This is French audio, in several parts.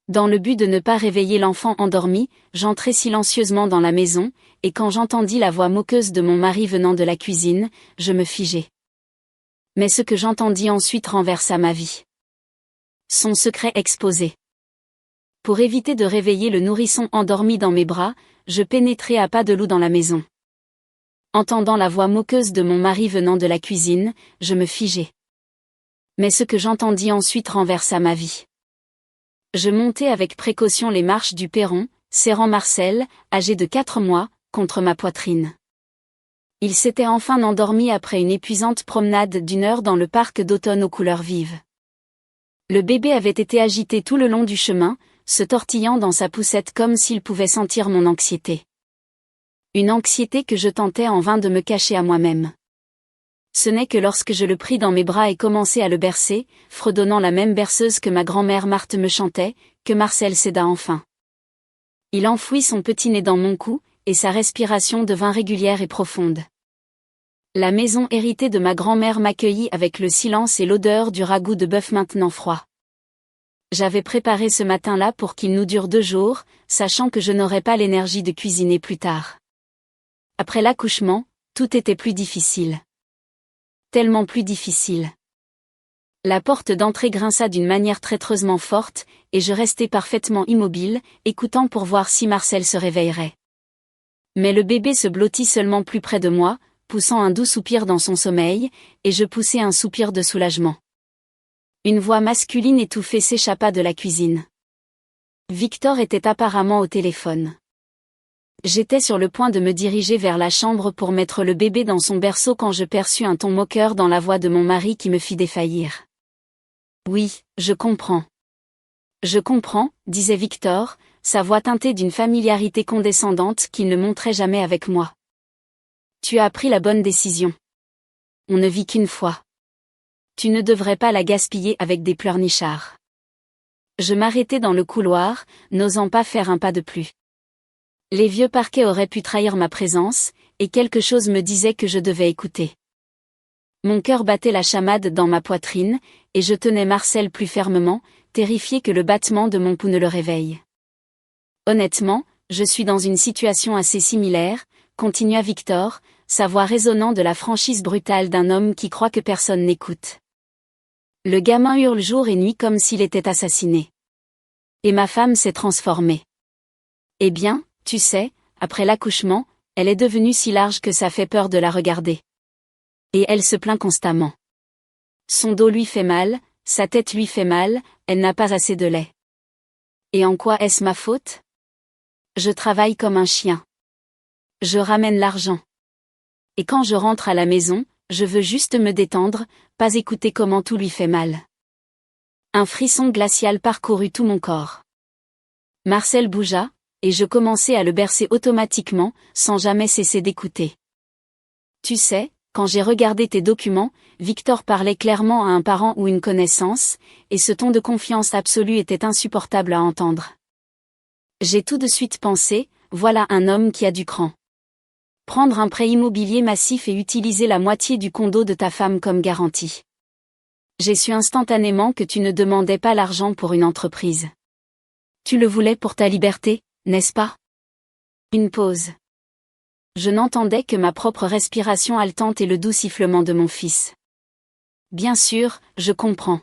Dans le but de ne pas réveiller l'enfant endormi, j'entrai silencieusement dans la maison, et quand j'entendis la voix moqueuse de mon mari venant de la cuisine, je me figeai. Mais ce que j'entendis ensuite renversa ma vie. Son secret exposé. Pour éviter de réveiller le nourrisson endormi dans mes bras, je pénétrai à pas de loup dans la maison. Entendant la voix moqueuse de mon mari venant de la cuisine, je me figeai. Mais ce que j'entendis ensuite renversa ma vie. Je montai avec précaution les marches du perron, serrant Marcel, âgé de 4 mois, contre ma poitrine. Il s'était enfin endormi après une épuisante promenade d'1 heure dans le parc d'automne aux couleurs vives. Le bébé avait été agité tout le long du chemin, se tortillant dans sa poussette comme s'il pouvait sentir mon anxiété. Une anxiété que je tentais en vain de me cacher à moi-même. Ce n'est que lorsque je le pris dans mes bras et commençai à le bercer, fredonnant la même berceuse que ma grand-mère Marthe me chantait, que Marcel céda enfin. Il enfouit son petit nez dans mon cou, et sa respiration devint régulière et profonde. La maison héritée de ma grand-mère m'accueillit avec le silence et l'odeur du ragoût de bœuf maintenant froid. J'avais préparé ce matin-là pour qu'il nous dure 2 jours, sachant que je n'aurais pas l'énergie de cuisiner plus tard. Après l'accouchement, tout était plus difficile. Tellement plus difficile. La porte d'entrée grinça d'une manière traîtreusement forte, et je restai parfaitement immobile, écoutant pour voir si Marcel se réveillerait. Mais le bébé se blottit seulement plus près de moi, poussant un doux soupir dans son sommeil, et je poussai un soupir de soulagement. Une voix masculine étouffée s'échappa de la cuisine. Victor était apparemment au téléphone. J'étais sur le point de me diriger vers la chambre pour mettre le bébé dans son berceau quand je perçus un ton moqueur dans la voix de mon mari qui me fit défaillir. « Oui, je comprends. Je comprends, » disait Victor, sa voix teintée d'une familiarité condescendante qu'il ne montrait jamais avec moi. « Tu as pris la bonne décision. On ne vit qu'une fois. Tu ne devrais pas la gaspiller avec des pleurnichards. » Je m'arrêtai dans le couloir, n'osant pas faire un pas de plus. Les vieux parquets auraient pu trahir ma présence, et quelque chose me disait que je devais écouter. Mon cœur battait la chamade dans ma poitrine, et je tenais Marcel plus fermement, terrifié que le battement de mon pouls ne le réveille. Honnêtement, je suis dans une situation assez similaire, continua Victor, sa voix résonnant de la franchise brutale d'un homme qui croit que personne n'écoute. Le gamin hurle jour et nuit comme s'il était assassiné. Et ma femme s'est transformée. Eh bien, tu sais, après l'accouchement, elle est devenue si large que ça fait peur de la regarder. Et elle se plaint constamment. Son dos lui fait mal, sa tête lui fait mal, elle n'a pas assez de lait. Et en quoi est-ce ma faute? Je travaille comme un chien. Je ramène l'argent. Et quand je rentre à la maison, je veux juste me détendre, pas écouter comment tout lui fait mal. Un frisson glacial parcourut tout mon corps. Marcel bougea, et je commençai à le bercer automatiquement, sans jamais cesser d'écouter. Tu sais, quand j'ai regardé tes documents, Victor parlait clairement à un parent ou une connaissance, et ce ton de confiance absolue était insupportable à entendre. J'ai tout de suite pensé, voilà un homme qui a du cran. Prendre un prêt immobilier massif et utiliser la moitié du condo de ta femme comme garantie. J'ai su instantanément que tu ne demandais pas l'argent pour une entreprise. Tu le voulais pour ta liberté, n'est-ce pas? Une pause. Je n'entendais que ma propre respiration haletante et le doux sifflement de mon fils. Bien sûr, je comprends.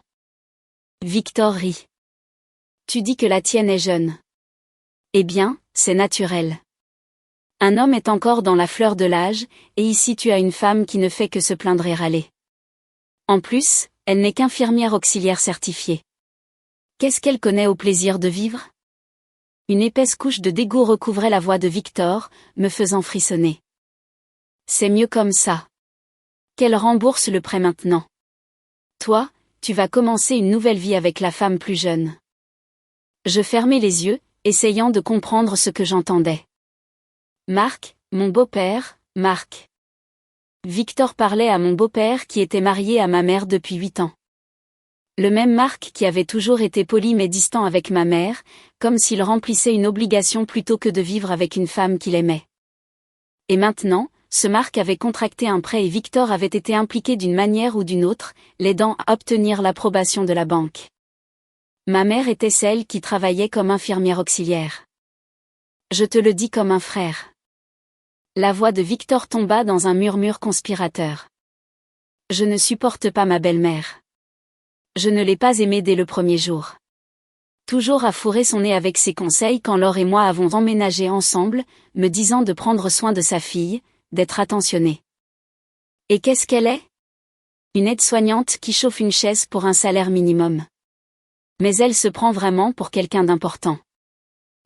Victor rit. Tu dis que la tienne est jeune. Eh bien, c'est naturel. Un homme est encore dans la fleur de l'âge, et ici tu as une femme qui ne fait que se plaindre et râler. En plus, elle n'est qu'infirmière auxiliaire certifiée. Qu'est-ce qu'elle connaît au plaisir de vivre? Une épaisse couche de dégoût recouvrait la voix de Victor, me faisant frissonner. C'est mieux comme ça. Qu'elle rembourse le prêt maintenant. Toi, tu vas commencer une nouvelle vie avec la femme plus jeune. Je fermai les yeux, essayant de comprendre ce que j'entendais. Marc, mon beau-père, Marc. Victor parlait à mon beau-père qui était marié à ma mère depuis 8 ans. Le même Marc qui avait toujours été poli mais distant avec ma mère, comme s'il remplissait une obligation plutôt que de vivre avec une femme qu'il aimait. Et maintenant, ce Marc avait contracté un prêt et Victor avait été impliqué d'une manière ou d'une autre, l'aidant à obtenir l'approbation de la banque. Ma mère était celle qui travaillait comme infirmière auxiliaire. Je te le dis comme un frère. La voix de Victor tomba dans un murmure conspirateur. Je ne supporte pas ma belle-mère. Je ne l'ai pas aimée dès le premier jour. Toujours à fourrer son nez avec ses conseils quand Laure et moi avons emménagé ensemble, me disant de prendre soin de sa fille, d'être attentionnée. Et qu'est-ce qu'elle est ? Une aide-soignante qui chauffe une chaise pour un salaire minimum. Mais elle se prend vraiment pour quelqu'un d'important.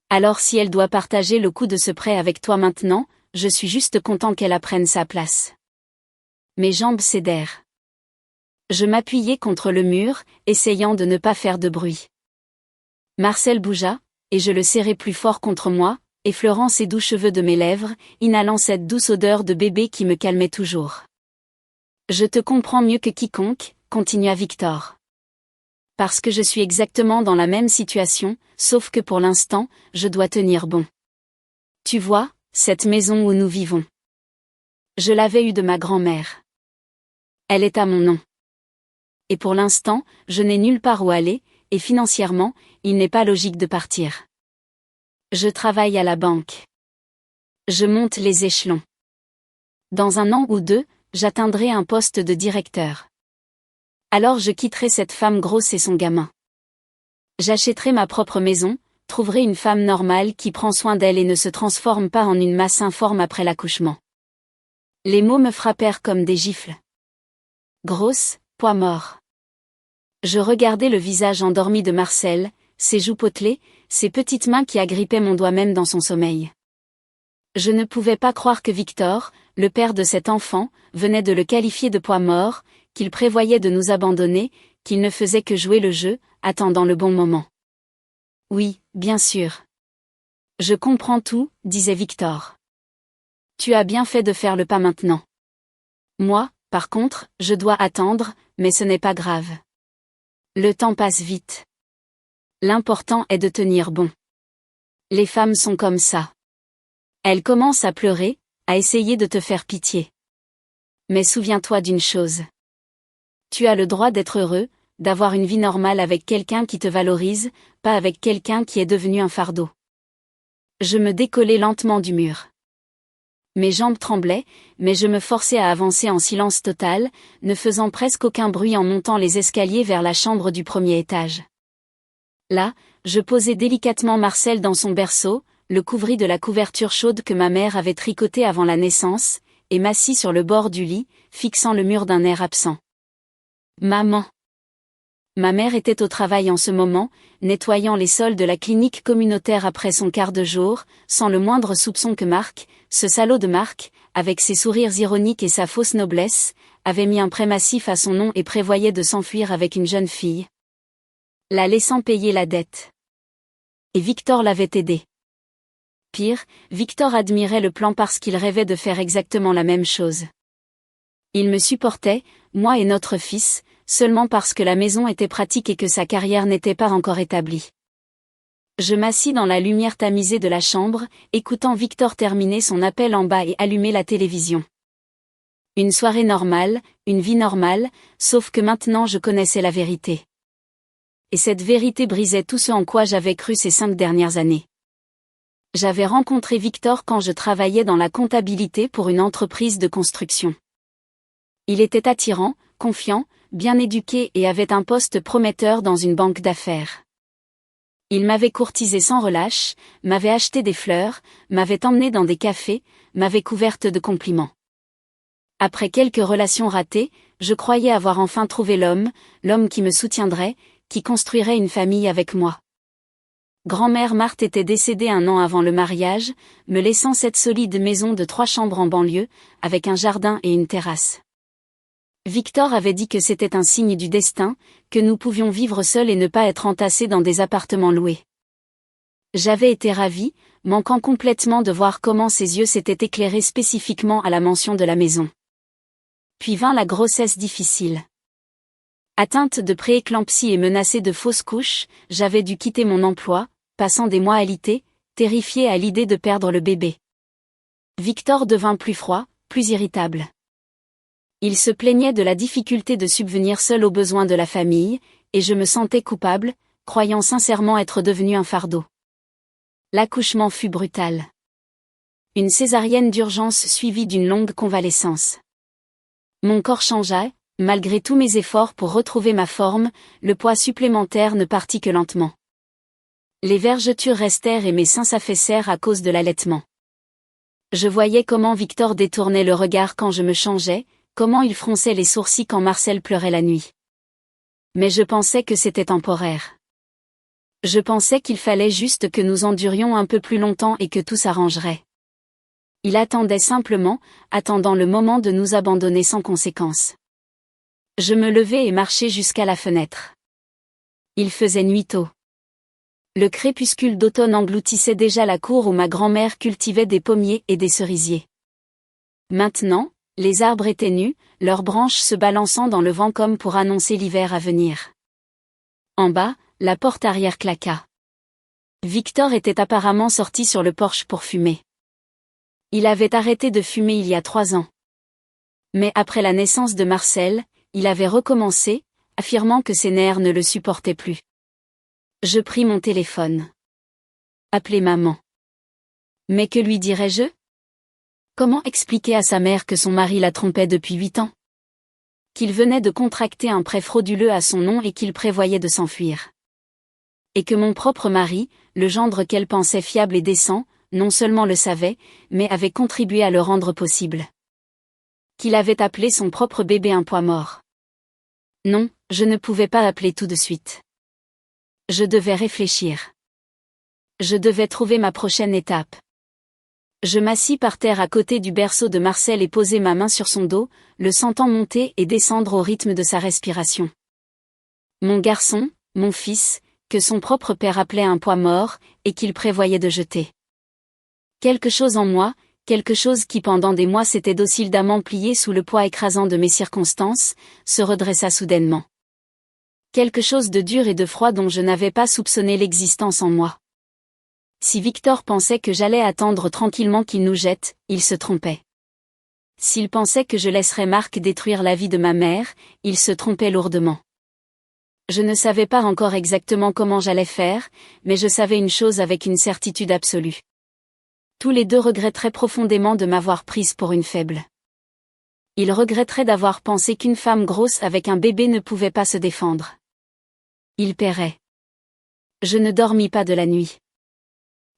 Alors si elle doit partager le coût de ce prêt avec toi maintenant, je suis juste content qu'elle apprenne sa place. Mes jambes cédèrent. Je m'appuyai contre le mur, essayant de ne pas faire de bruit. Marcel bougea, et je le serrai plus fort contre moi, effleurant ses doux cheveux de mes lèvres, inhalant cette douce odeur de bébé qui me calmait toujours. Je te comprends mieux que quiconque, continua Victor. Parce que je suis exactement dans la même situation, sauf que pour l'instant, je dois tenir bon. Tu vois, cette maison où nous vivons. Je l'avais eue de ma grand-mère. Elle est à mon nom. Et pour l'instant, je n'ai nulle part où aller, et financièrement, il n'est pas logique de partir. Je travaille à la banque. Je monte les échelons. Dans 1 an ou 2, j'atteindrai un poste de directeur. Alors je quitterai cette femme grosse et son gamin. J'achèterai ma propre maison, trouverai une femme normale qui prend soin d'elle et ne se transforme pas en une masse informe après l'accouchement. Les mots me frappèrent comme des gifles. Grosse, poids mort. Je regardais le visage endormi de Marcel, ses joues potelées, ses petites mains qui agrippaient mon doigt même dans son sommeil. Je ne pouvais pas croire que Victor, le père de cet enfant, venait de le qualifier de poids mort, qu'il prévoyait de nous abandonner, qu'il ne faisait que jouer le jeu, attendant le bon moment. Oui, bien sûr. Je comprends tout, disait Victor. Tu as bien fait de faire le pas maintenant. Moi, par contre, je dois attendre, mais ce n'est pas grave. Le temps passe vite. L'important est de tenir bon. Les femmes sont comme ça. Elles commencent à pleurer, à essayer de te faire pitié. Mais souviens-toi d'une chose. Tu as le droit d'être heureux, d'avoir une vie normale avec quelqu'un qui te valorise, pas avec quelqu'un qui est devenu un fardeau. Je me décollai lentement du mur. Mes jambes tremblaient, mais je me forçai à avancer en silence total, ne faisant presque aucun bruit en montant les escaliers vers la chambre du premier étage. Là, je posai délicatement Marcel dans son berceau, le couvris de la couverture chaude que ma mère avait tricotée avant la naissance, et m'assis sur le bord du lit, fixant le mur d'un air absent. Maman. Ma mère était au travail en ce moment, nettoyant les sols de la clinique communautaire après son quart de jour, sans le moindre soupçon que Marc, ce salaud de Marc, avec ses sourires ironiques et sa fausse noblesse, avait mis un prêt massif à son nom et prévoyait de s'enfuir avec une jeune fille, la laissant payer la dette. Et Victor l'avait aidé. Pire, Victor admirait le plan parce qu'il rêvait de faire exactement la même chose. Il me supportait, moi et notre fils, seulement parce que la maison était pratique et que sa carrière n'était pas encore établie. Je m'assis dans la lumière tamisée de la chambre, écoutant Victor terminer son appel en bas et allumer la télévision. Une soirée normale, une vie normale, sauf que maintenant je connaissais la vérité. Et cette vérité brisait tout ce en quoi j'avais cru ces 5 dernières années. J'avais rencontré Victor quand je travaillais dans la comptabilité pour une entreprise de construction. Il était attirant, confiant, bien éduqué et avait un poste prometteur dans une banque d'affaires. Il m'avait courtisé sans relâche, m'avait acheté des fleurs, m'avait emmené dans des cafés, m'avait couverte de compliments. Après quelques relations ratées, je croyais avoir enfin trouvé l'homme qui me soutiendrait, qui construirait une famille avec moi. Grand-mère Marthe était décédée 1 an avant le mariage, me laissant cette solide maison de 3 chambres en banlieue, avec un jardin et une terrasse. Victor avait dit que c'était un signe du destin, que nous pouvions vivre seuls et ne pas être entassés dans des appartements loués. J'avais été ravie, manquant complètement de voir comment ses yeux s'étaient éclairés spécifiquement à la mention de la maison. Puis vint la grossesse difficile. Atteinte de prééclampsie et menacée de fausses couches, j'avais dû quitter mon emploi, passant des mois alité, terrifiée à l'idée de perdre le bébé. Victor devint plus froid, plus irritable. Il se plaignait de la difficulté de subvenir seul aux besoins de la famille, et je me sentais coupable, croyant sincèrement être devenu un fardeau. L'accouchement fut brutal. Une césarienne d'urgence suivie d'une longue convalescence. Mon corps changea, malgré tous mes efforts pour retrouver ma forme, le poids supplémentaire ne partit que lentement. Les vergetures restèrent et mes seins s'affaissèrent à cause de l'allaitement. Je voyais comment Victor détournait le regard quand je me changeais, comment il fronçait les sourcils quand Marcel pleurait la nuit. Mais je pensais que c'était temporaire. Je pensais qu'il fallait juste que nous endurions un peu plus longtemps et que tout s'arrangerait. Il attendait simplement, attendant le moment de nous abandonner sans conséquence. Je me levai et marchai jusqu'à la fenêtre. Il faisait nuit tôt. Le crépuscule d'automne engloutissait déjà la cour où ma grand-mère cultivait des pommiers et des cerisiers. Maintenant, les arbres étaient nus, leurs branches se balançant dans le vent comme pour annoncer l'hiver à venir. En bas, la porte arrière claqua. Victor était apparemment sorti sur le porche pour fumer. Il avait arrêté de fumer il y a 3 ans. Mais après la naissance de Marcel, il avait recommencé, affirmant que ses nerfs ne le supportaient plus. Je pris mon téléphone. Appeler maman. Mais que lui dirais-je? Comment expliquer à sa mère que son mari la trompait depuis 8 ans? Qu'il venait de contracter un prêt frauduleux à son nom et qu'il prévoyait de s'enfuir. Et que mon propre mari, le gendre qu'elle pensait fiable et décent, non seulement le savait, mais avait contribué à le rendre possible. Qu'il avait appelé son propre bébé un poids mort. Non, je ne pouvais pas appeler tout de suite. Je devais réfléchir. Je devais trouver ma prochaine étape. Je m'assis par terre à côté du berceau de Marcel et posai ma main sur son dos, le sentant monter et descendre au rythme de sa respiration. Mon garçon, mon fils, que son propre père appelait un poids mort, et qu'il prévoyait de jeter. Quelque chose en moi, quelque chose qui pendant des mois s'était docilement plié sous le poids écrasant de mes circonstances, se redressa soudainement. Quelque chose de dur et de froid dont je n'avais pas soupçonné l'existence en moi. Si Victor pensait que j'allais attendre tranquillement qu'il nous jette, il se trompait. S'il pensait que je laisserais Marc détruire la vie de ma mère, il se trompait lourdement. Je ne savais pas encore exactement comment j'allais faire, mais je savais une chose avec une certitude absolue. Tous les deux regretteraient profondément de m'avoir prise pour une faible. Ils regretteraient d'avoir pensé qu'une femme grosse avec un bébé ne pouvait pas se défendre. Ils paieraient. Je ne dormis pas de la nuit.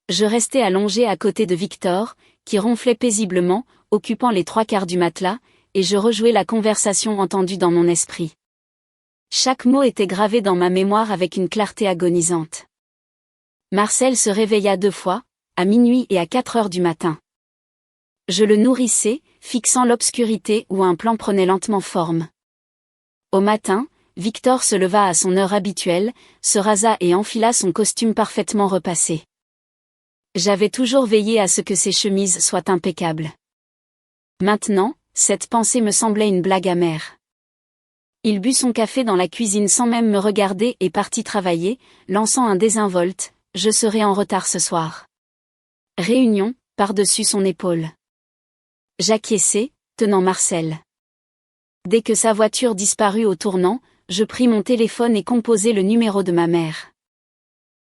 Je restai allongé à côté de Victor, qui ronflait paisiblement, occupant les 3/4 du matelas, et je rejouais la conversation entendue dans mon esprit. Chaque mot était gravé dans ma mémoire avec une clarté agonisante. Marcel se réveilla 2 fois, à minuit et à 4 heures du matin. Je le nourrissais, fixant l'obscurité où un plan prenait lentement forme. Au matin, Victor se leva à son heure habituelle, se rasa et enfila son costume parfaitement repassé. J'avais toujours veillé à ce que ses chemises soient impeccables. Maintenant, cette pensée me semblait une blague amère. Il but son café dans la cuisine sans même me regarder et partit travailler, lançant un désinvolte, « Je serai en retard ce soir. » Réunion, par-dessus son épaule. J'acquiesçai, tenant Marcel. Dès que sa voiture disparut au tournant, je pris mon téléphone et composai le numéro de ma mère.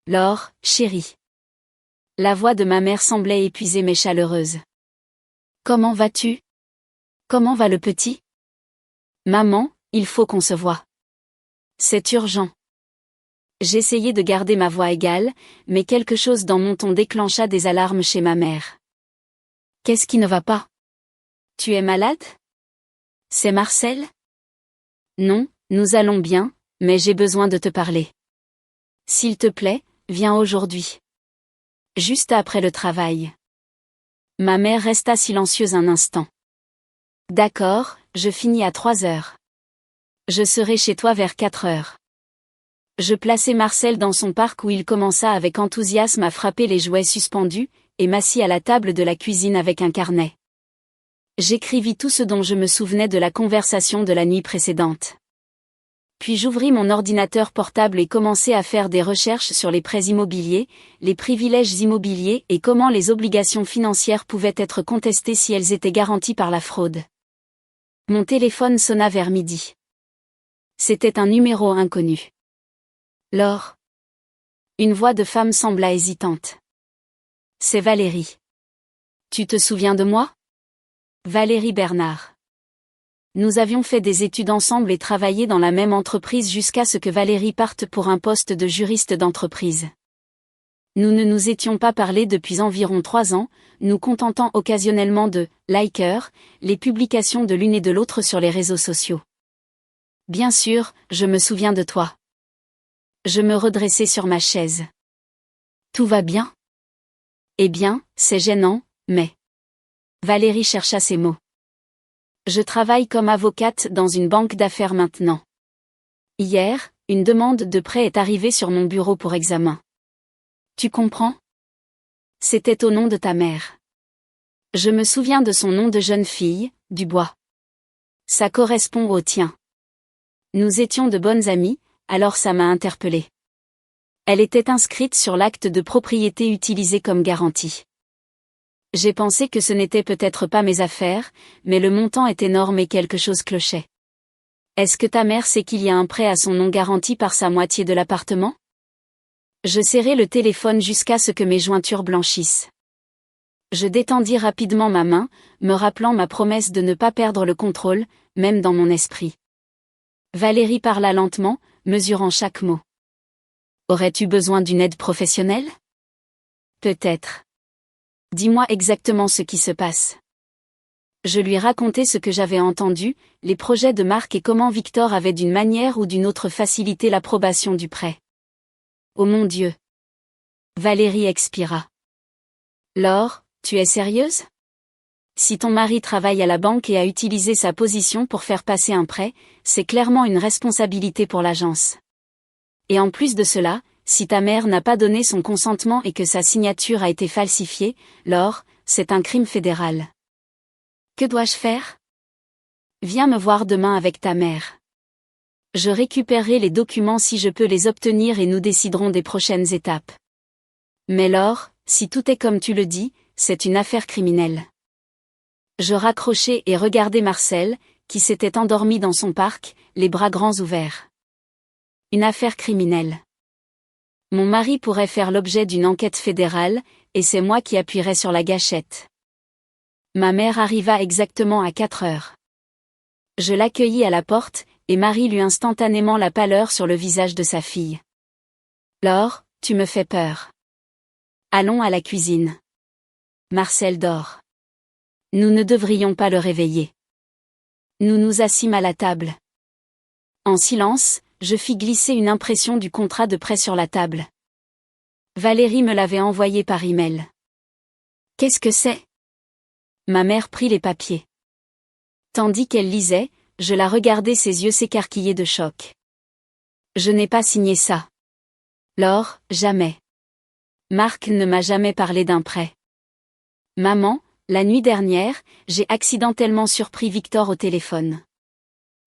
Laure, chérie. La voix de ma mère semblait épuisée mais chaleureuse. Comment vas-tu? Comment va le petit? Maman, il faut qu'on se voie. C'est urgent. J'essayai de garder ma voix égale, mais quelque chose dans mon ton déclencha des alarmes chez ma mère. Qu'est-ce qui ne va pas? Tu es malade? C'est Marcel? Non, nous allons bien, mais j'ai besoin de te parler. S'il te plaît, viens aujourd'hui. Juste après le travail. Ma mère resta silencieuse un instant. D'accord, je finis à 3 heures. Je serai chez toi vers 4 heures. Je plaçai Marcel dans son parc où il commença avec enthousiasme à frapper les jouets suspendus, et m'assis à la table de la cuisine avec un carnet. J'écrivis tout ce dont je me souvenais de la conversation de la nuit précédente. Puis j'ouvris mon ordinateur portable et commençai à faire des recherches sur les prêts immobiliers, les privilèges immobiliers et comment les obligations financières pouvaient être contestées si elles étaient garanties par la fraude. Mon téléphone sonna vers midi. C'était un numéro inconnu. Laure. Une voix de femme sembla hésitante. C'est Valérie. Tu te souviens de moi? Valérie Bernard. Nous avions fait des études ensemble et travaillé dans la même entreprise jusqu'à ce que Valérie parte pour un poste de juriste d'entreprise. Nous ne nous étions pas parlé depuis environ 3 ans, nous contentant occasionnellement de « liker » les publications de l'une et de l'autre sur les réseaux sociaux. Bien sûr, je me souviens de toi. Je me redressai sur ma chaise. Tout va bien? Eh bien, c'est gênant, mais... Valérie chercha ses mots. Je travaille comme avocate dans une banque d'affaires maintenant. Hier, une demande de prêt est arrivée sur mon bureau pour examen. Tu comprends? C'était au nom de ta mère. Je me souviens de son nom de jeune fille, Dubois. Ça correspond au tien. Nous étions de bonnes amies, alors ça m'a interpellée. Elle était inscrite sur l'acte de propriété utilisé comme garantie. J'ai pensé que ce n'était peut-être pas mes affaires, mais le montant est énorme et quelque chose clochait. Est-ce que ta mère sait qu'il y a un prêt à son nom garanti par sa moitié de l'appartement? Je serrai le téléphone jusqu'à ce que mes jointures blanchissent. Je détendis rapidement ma main, me rappelant ma promesse de ne pas perdre le contrôle, même dans mon esprit. Valérie parla lentement, mesurant chaque mot. Aurais-tu besoin d'une aide professionnelle? Peut-être. Dis-moi exactement ce qui se passe. Je lui racontai ce que j'avais entendu, les projets de Marc et comment Victor avait d'une manière ou d'une autre facilité l'approbation du prêt. Oh mon Dieu! Valérie expira. Laure, tu es sérieuse? Si ton mari travaille à la banque et a utilisé sa position pour faire passer un prêt, c'est clairement une responsabilité pour l'agence. Et en plus de cela, si ta mère n'a pas donné son consentement et que sa signature a été falsifiée, Laure, c'est un crime fédéral. Que dois-je faire? Viens me voir demain avec ta mère. Je récupérerai les documents si je peux les obtenir et nous déciderons des prochaines étapes. Mais Laure, si tout est comme tu le dis, c'est une affaire criminelle. Je raccrochai et regardai Marcel, qui s'était endormi dans son parc, les bras grands ouverts. Une affaire criminelle. Mon mari pourrait faire l'objet d'une enquête fédérale, et c'est moi qui appuierai sur la gâchette. Ma mère arriva exactement à 4 heures. Je l'accueillis à la porte, et Marie lut instantanément la pâleur sur le visage de sa fille. Laure, tu me fais peur. Allons à la cuisine. Marcel dort. Nous ne devrions pas le réveiller. Nous nous assîmes à la table. En silence, je fis glisser une impression du contrat de prêt sur la table. Valérie me l'avait envoyé par email. Qu'est-ce que c'est? Ma mère prit les papiers. Tandis qu'elle lisait, je la regardais, ses yeux s'écarquillaient de choc. Je n'ai pas signé ça. Laure, jamais. Marc ne m'a jamais parlé d'un prêt. Maman, la nuit dernière, j'ai accidentellement surpris Victor au téléphone.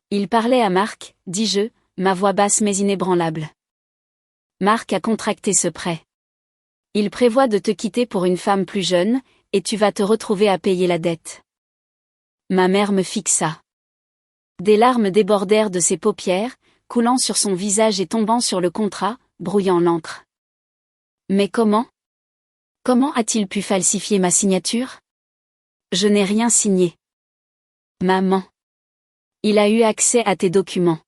Il parlait à Marc, dis-je, ma voix basse mais inébranlable. Marc a contracté ce prêt. Il prévoit de te quitter pour une femme plus jeune, et tu vas te retrouver à payer la dette. Ma mère me fixa. Des larmes débordèrent de ses paupières, coulant sur son visage et tombant sur le contrat, brouillant l'encre. Mais comment? Comment a-t-il pu falsifier ma signature? Je n'ai rien signé. Maman. Il a eu accès à tes documents.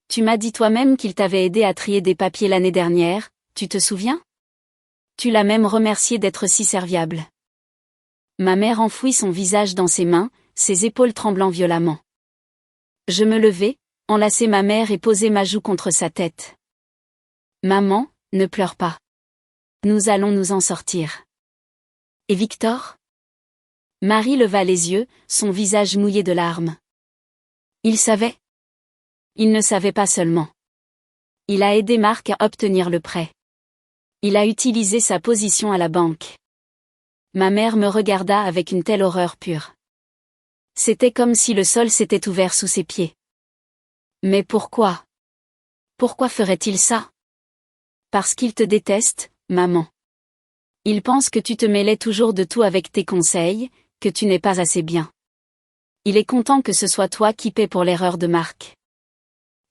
Tu m'as dit toi-même qu'il t'avait aidé à trier des papiers l'année dernière, tu te souviens? Tu l'as même remercié d'être si serviable. Ma mère enfouit son visage dans ses mains, ses épaules tremblant violemment. Je me levai, enlaçai ma mère et posai ma joue contre sa tête. Maman, ne pleure pas. Nous allons nous en sortir. Et Victor? Marie leva les yeux, son visage mouillé de larmes. Il savait? Il ne savait pas seulement. Il a aidé Marc à obtenir le prêt. Il a utilisé sa position à la banque. Ma mère me regarda avec une telle horreur pure. C'était comme si le sol s'était ouvert sous ses pieds. Mais pourquoi? Pourquoi ferait-il ça? Parce qu'il te déteste, maman. Il pense que tu te mêlais toujours de tout avec tes conseils, que tu n'es pas assez bien. Il est content que ce soit toi qui paie pour l'erreur de Marc.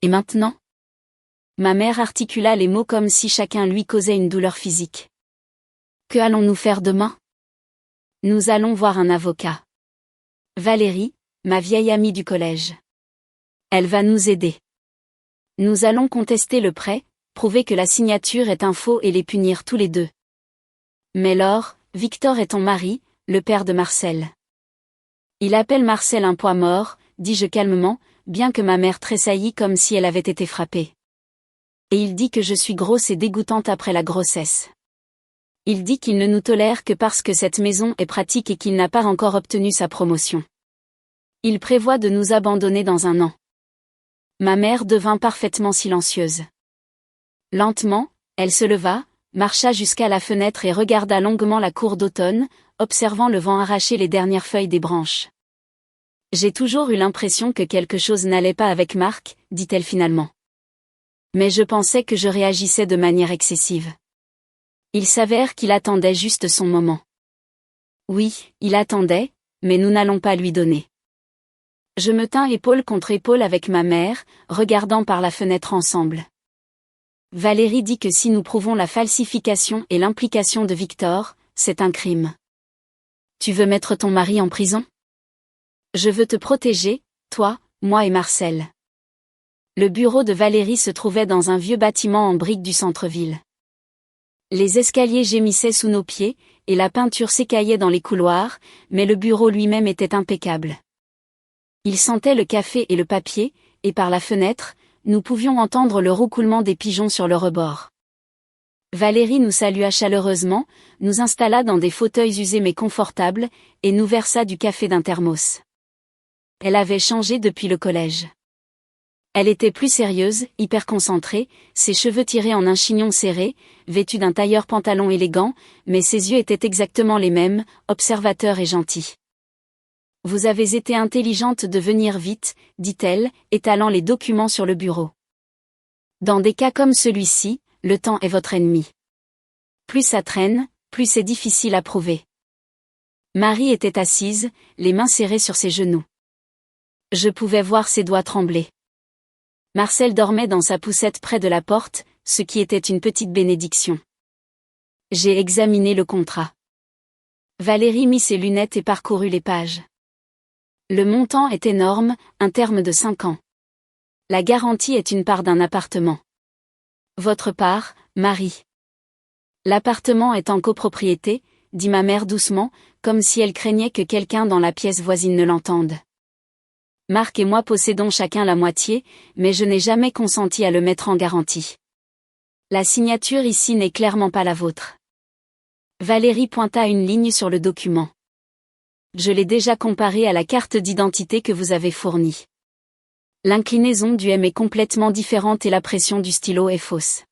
Et maintenant? Ma mère articula les mots comme si chacun lui causait une douleur physique. Que allons-nous faire demain? Nous allons voir un avocat. Valérie, ma vieille amie du collège. Elle va nous aider. Nous allons contester le prêt, prouver que la signature est un faux et les punir tous les deux. Mais Laure, Victor est ton mari, le père de Marcel. Il appelle Marcel un poids mort, dis-je calmement, bien que ma mère tressaillit comme si elle avait été frappée. Et il dit que je suis grosse et dégoûtante après la grossesse. Il dit qu'il ne nous tolère que parce que cette maison est pratique et qu'il n'a pas encore obtenu sa promotion. Il prévoit de nous abandonner dans un an. Ma mère devint parfaitement silencieuse. Lentement, elle se leva, marcha jusqu'à la fenêtre et regarda longuement la cour d'automne, observant le vent arracher les dernières feuilles des branches. J'ai toujours eu l'impression que quelque chose n'allait pas avec Marc, dit-elle finalement. Mais je pensais que je réagissais de manière excessive. Il s'avère qu'il attendait juste son moment. Oui, il attendait, mais nous n'allons pas lui donner. Je me tins épaule contre épaule avec ma mère, regardant par la fenêtre ensemble. Valérie dit que si nous prouvons la falsification et l'implication de Victor, c'est un crime. Tu veux mettre ton mari en prison? Je veux te protéger, toi, moi et Marcel. Le bureau de Valérie se trouvait dans un vieux bâtiment en briques du centre-ville. Les escaliers gémissaient sous nos pieds, et la peinture s'écaillait dans les couloirs, mais le bureau lui-même était impeccable. Il sentait le café et le papier, et par la fenêtre, nous pouvions entendre le roucoulement des pigeons sur le rebord. Valérie nous salua chaleureusement, nous installa dans des fauteuils usés mais confortables, et nous versa du café d'un thermos. Elle avait changé depuis le collège. Elle était plus sérieuse, hyper concentrée, ses cheveux tirés en un chignon serré, vêtue d'un tailleur pantalon élégant, mais ses yeux étaient exactement les mêmes, observateurs et gentils. Vous avez été intelligente de venir vite, dit-elle, étalant les documents sur le bureau. Dans des cas comme celui-ci, le temps est votre ennemi. Plus ça traîne, plus c'est difficile à prouver. Marie était assise, les mains serrées sur ses genoux. Je pouvais voir ses doigts trembler. Marcel dormait dans sa poussette près de la porte, ce qui était une petite bénédiction. J'ai examiné le contrat. Valérie mit ses lunettes et parcourut les pages. Le montant est énorme, un terme de 5 ans. La garantie est une part d'un appartement. Votre part, Marie. L'appartement est en copropriété, dit ma mère doucement, comme si elle craignait que quelqu'un dans la pièce voisine ne l'entende. Marc et moi possédons chacun la moitié, mais je n'ai jamais consenti à le mettre en garantie. La signature ici n'est clairement pas la vôtre. Valérie pointa une ligne sur le document. Je l'ai déjà comparé à la carte d'identité que vous avez fournie. L'inclinaison du M est complètement différente et la pression du stylo est fausse.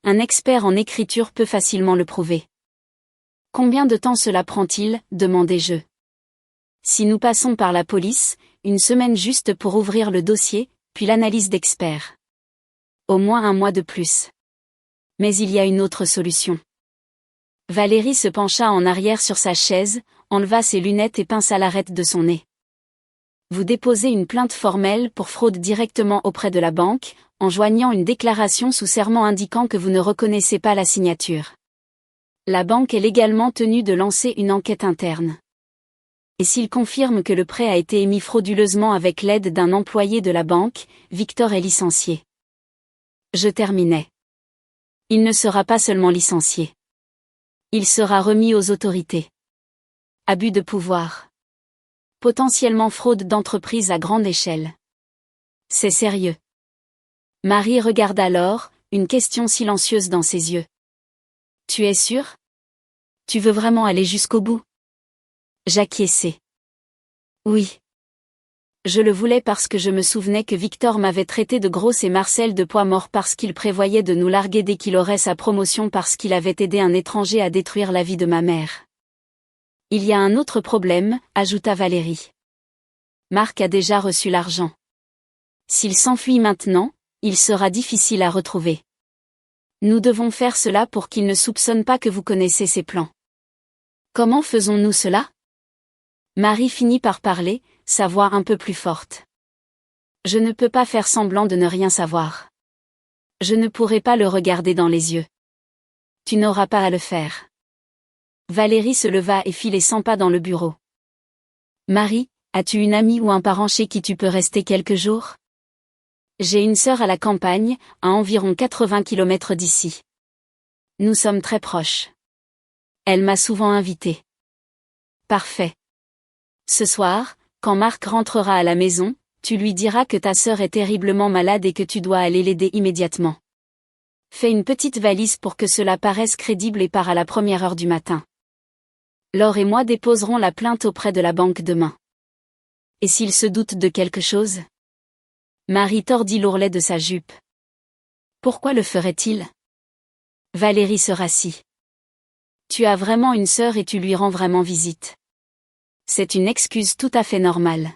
Un expert en écriture peut facilement le prouver. Combien de temps cela prend-il, demandai-je. Si nous passons par la police, 1 semaine juste pour ouvrir le dossier, puis l'analyse d'experts. Au moins 1 mois de plus. Mais il y a une autre solution. Valérie se pencha en arrière sur sa chaise, enleva ses lunettes et pinça l'arête de son nez. Vous déposez une plainte formelle pour fraude directement auprès de la banque, en joignant une déclaration sous serment indiquant que vous ne reconnaissez pas la signature. La banque est légalement tenue de lancer une enquête interne. Et s'il confirme que le prêt a été émis frauduleusement avec l'aide d'un employé de la banque, Victor est licencié. Je terminai. Il ne sera pas seulement licencié. Il sera remis aux autorités. Abus de pouvoir. Potentiellement fraude d'entreprise à grande échelle. C'est sérieux. Marie regarda Laure, une question silencieuse dans ses yeux. Tu es sûre? Tu veux vraiment aller jusqu'au bout? J'acquiesçai. Oui. Je le voulais parce que je me souvenais que Victor m'avait traité de grosse et Marcel de poids mort parce qu'il prévoyait de nous larguer dès qu'il aurait sa promotion parce qu'il avait aidé un étranger à détruire la vie de ma mère. Il y a un autre problème, ajouta Valérie. Marc a déjà reçu l'argent. S'il s'enfuit maintenant, il sera difficile à retrouver. Nous devons faire cela pour qu'il ne soupçonne pas que vous connaissez ses plans. Comment faisons-nous cela? Marie finit par parler, sa voix un peu plus forte. Je ne peux pas faire semblant de ne rien savoir. Je ne pourrai pas le regarder dans les yeux. Tu n'auras pas à le faire. Valérie se leva et fit les 100 pas dans le bureau. Marie, as-tu une amie ou un parent chez qui tu peux rester quelques jours? J'ai une sœur à la campagne, à environ 80 km d'ici. Nous sommes très proches. Elle m'a souvent invitée. Parfait. Ce soir, quand Marc rentrera à la maison, tu lui diras que ta sœur est terriblement malade et que tu dois aller l'aider immédiatement. Fais une petite valise pour que cela paraisse crédible et pars à la première heure du matin. Laure et moi déposerons la plainte auprès de la banque demain. Et s'il se doute de quelque chose? Marie tordit l'ourlet de sa jupe. Pourquoi le ferait-il? Valérie se rassit. Tu as vraiment une sœur et tu lui rends vraiment visite. C'est une excuse tout à fait normale.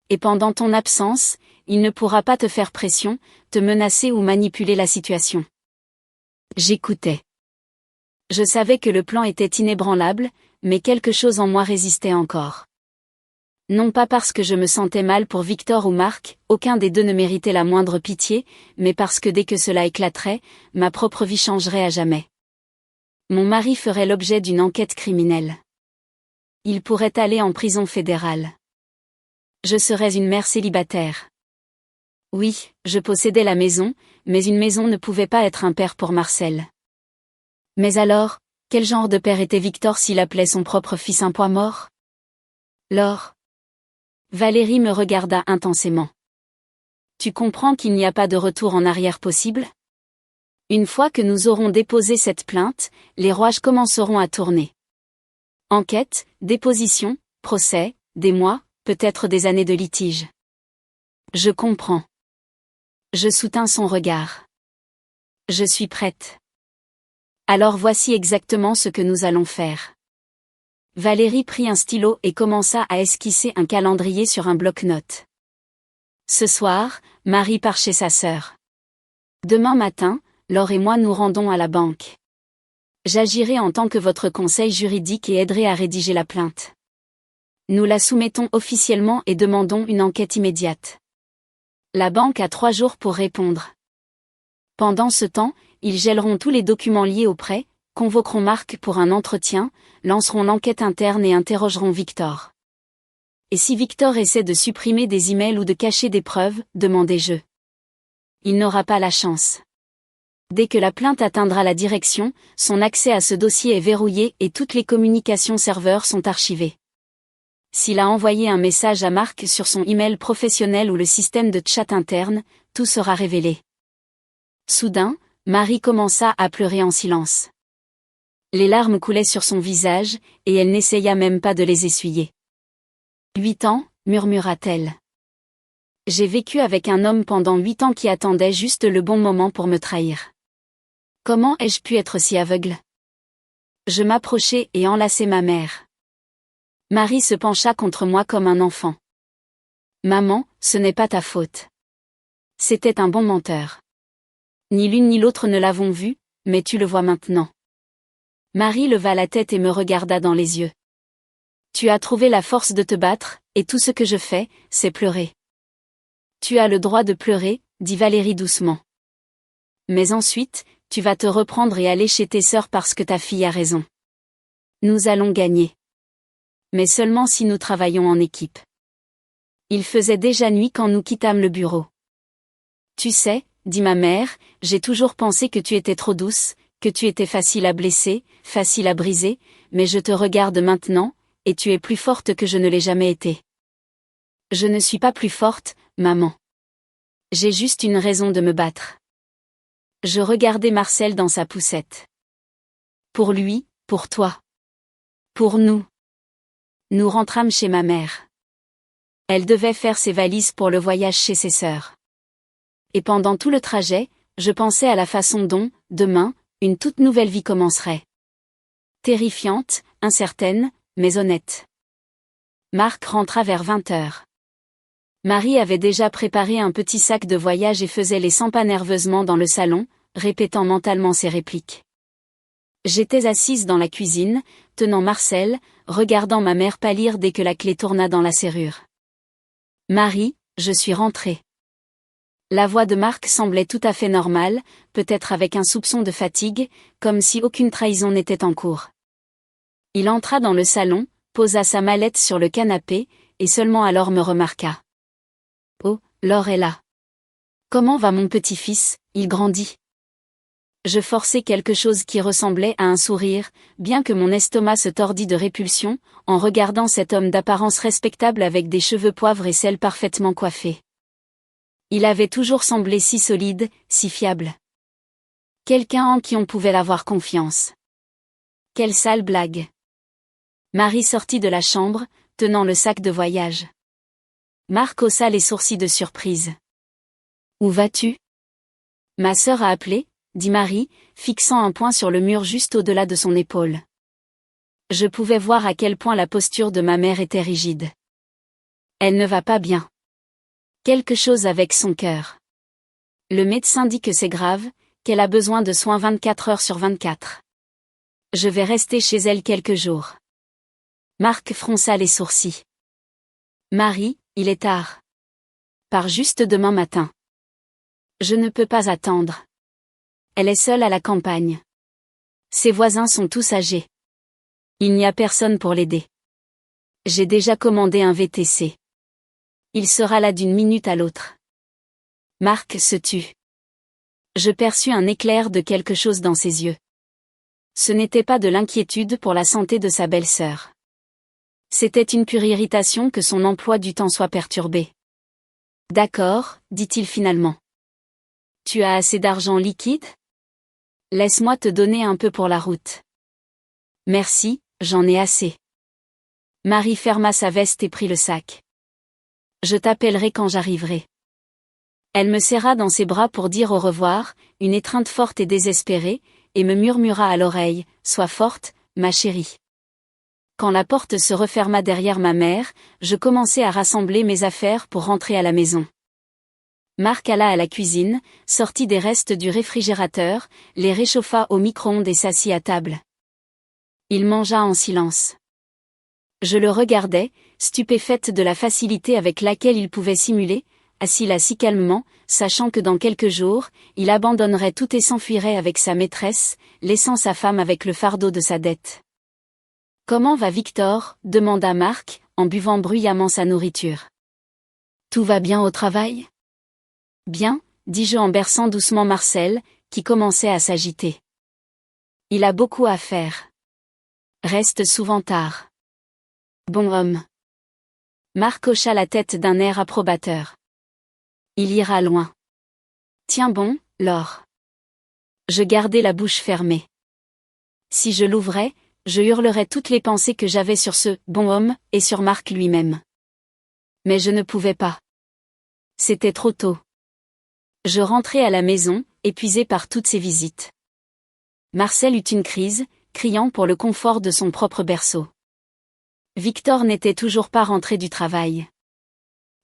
Et pendant ton absence, il ne pourra pas te faire pression, te menacer ou manipuler la situation. J'écoutais. Je savais que le plan était inébranlable, mais quelque chose en moi résistait encore. Non pas parce que je me sentais mal pour Victor ou Marc, aucun des deux ne méritait la moindre pitié, mais parce que dès que cela éclaterait, ma propre vie changerait à jamais. Mon mari ferait l'objet d'une enquête criminelle. Il pourrait aller en prison fédérale. Je serais une mère célibataire. Oui, je possédais la maison, mais une maison ne pouvait pas être un père pour Marcel. Mais alors, quel genre de père était Victor s'il appelait son propre fils un poids mort? Laure. Valérie me regarda intensément. Tu comprends qu'il n'y a pas de retour en arrière possible? Une fois que nous aurons déposé cette plainte, les rouages commenceront à tourner. Enquête, déposition, procès, des mois, peut-être des années de litige. Je comprends. Je soutins son regard. Je suis prête. Alors voici exactement ce que nous allons faire. Valérie prit un stylo et commença à esquisser un calendrier sur un bloc-notes. Ce soir, Marie part chez sa sœur. Demain matin, Laure et moi nous rendons à la banque. J'agirai en tant que votre conseil juridique et aiderai à rédiger la plainte. Nous la soumettons officiellement et demandons une enquête immédiate. La banque a 3 jours pour répondre. Pendant ce temps, ils gèleront tous les documents liés au prêt, convoqueront Marc pour un entretien, lanceront l'enquête interne et interrogeront Victor. Et si Victor essaie de supprimer des emails ou de cacher des preuves, demandai-je. Il n'aura pas la chance. Dès que la plainte atteindra la direction, son accès à ce dossier est verrouillé et toutes les communications serveurs sont archivées. S'il a envoyé un message à Marc sur son email professionnel ou le système de chat interne, tout sera révélé. Soudain, Marie commença à pleurer en silence. Les larmes coulaient sur son visage, et elle n'essaya même pas de les essuyer. 8 ans, murmura-t-elle. J'ai vécu avec un homme pendant 8 ans qui attendait juste le bon moment pour me trahir. Comment ai-je pu être si aveugle? Je m'approchai et enlaçai ma mère. Marie se pencha contre moi comme un enfant. Maman, ce n'est pas ta faute. C'était un bon menteur. Ni l'une ni l'autre ne l'avons vu, mais tu le vois maintenant. Marie leva la tête et me regarda dans les yeux. Tu as trouvé la force de te battre, et tout ce que je fais, c'est pleurer. Tu as le droit de pleurer, dit Valérie doucement. Mais ensuite, tu vas te reprendre et aller chez tes sœurs parce que ta fille a raison. Nous allons gagner. Mais seulement si nous travaillons en équipe. Il faisait déjà nuit quand nous quittâmes le bureau. Tu sais, dit ma mère, j'ai toujours pensé que tu étais trop douce, que tu étais facile à blesser, facile à briser, mais je te regarde maintenant, et tu es plus forte que je ne l'ai jamais été. Je ne suis pas plus forte, maman. J'ai juste une raison de me battre. Je regardais Marcel dans sa poussette. Pour lui, pour toi. Pour nous. Nous rentrâmes chez ma mère. Elle devait faire ses valises pour le voyage chez ses sœurs. Et pendant tout le trajet, je pensais à la façon dont, demain, une toute nouvelle vie commencerait. Terrifiante, incertaine, mais honnête. Marc rentra vers 20h. Marie avait déjà préparé un petit sac de voyage et faisait les 100 pas nerveusement dans le salon, répétant mentalement ses répliques. J'étais assise dans la cuisine, tenant Marcel, regardant ma mère pâlir dès que la clé tourna dans la serrure. Marie, je suis rentrée. La voix de Marc semblait tout à fait normale, peut-être avec un soupçon de fatigue, comme si aucune trahison n'était en cours. Il entra dans le salon, posa sa mallette sur le canapé, et seulement alors me remarqua. « Oh, Laure est là. Comment va mon petit-fils, il grandit ?» Je forçai quelque chose qui ressemblait à un sourire, bien que mon estomac se tordît de répulsion, en regardant cet homme d'apparence respectable avec des cheveux poivre et cils parfaitement coiffés. Il avait toujours semblé si solide, si fiable. Quelqu'un en qui on pouvait avoir confiance. Quelle sale blague. Marie sortit de la chambre, tenant le sac de voyage. Marc haussa les sourcils de surprise. « Où vas-tu ? » « Ma sœur a appelé, » dit Marie, fixant un poing sur le mur juste au-delà de son épaule. Je pouvais voir à quel point la posture de ma mère était rigide. Elle ne va pas bien. Quelque chose avec son cœur. Le médecin dit que c'est grave, qu'elle a besoin de soins 24 heures sur 24. Je vais rester chez elle quelques jours. Marc fronça les sourcils. Marie, il est tard. Pars juste demain matin. Je ne peux pas attendre. Elle est seule à la campagne. Ses voisins sont tous âgés. Il n'y a personne pour l'aider. J'ai déjà commandé un VTC. Il sera là d'une minute à l'autre. Marc se tut. Je perçus un éclair de quelque chose dans ses yeux. Ce n'était pas de l'inquiétude pour la santé de sa belle-sœur. C'était une pure irritation que son emploi du temps soit perturbé. D'accord, dit-il finalement. Tu as assez d'argent liquide ? Laisse-moi te donner un peu pour la route. Merci, j'en ai assez. Marie ferma sa veste et prit le sac. Je t'appellerai quand j'arriverai. Elle me serra dans ses bras pour dire au revoir, une étreinte forte et désespérée, et me murmura à l'oreille, « Sois forte, ma chérie. » Quand la porte se referma derrière ma mère, je commençai à rassembler mes affaires pour rentrer à la maison. Marc alla à la cuisine, sortit des restes du réfrigérateur, les réchauffa au micro-ondes et s'assit à table. Il mangea en silence. Je le regardais, stupéfaite de la facilité avec laquelle il pouvait simuler, assis là si calmement, sachant que dans quelques jours, il abandonnerait tout et s'enfuirait avec sa maîtresse, laissant sa femme avec le fardeau de sa dette. « Comment va Victor ? » demanda Marc, en buvant bruyamment sa nourriture. « Tout va bien au travail ? » « Bien, » dis-je en berçant doucement Marcel, qui commençait à s'agiter. « Il a beaucoup à faire. Reste souvent tard. » « Bon homme. » Marc hocha la tête d'un air approbateur. « Il ira loin. » « Tiens bon, Laure. » Je gardai la bouche fermée. Si je l'ouvrais, je hurlerais toutes les pensées que j'avais sur ce « bon homme » et sur Marc lui-même. Mais je ne pouvais pas. C'était trop tôt. Je rentrai à la maison, épuisé par toutes ces visites. Marcel eut une crise, criant pour le confort de son propre berceau. Victor n'était toujours pas rentré du travail.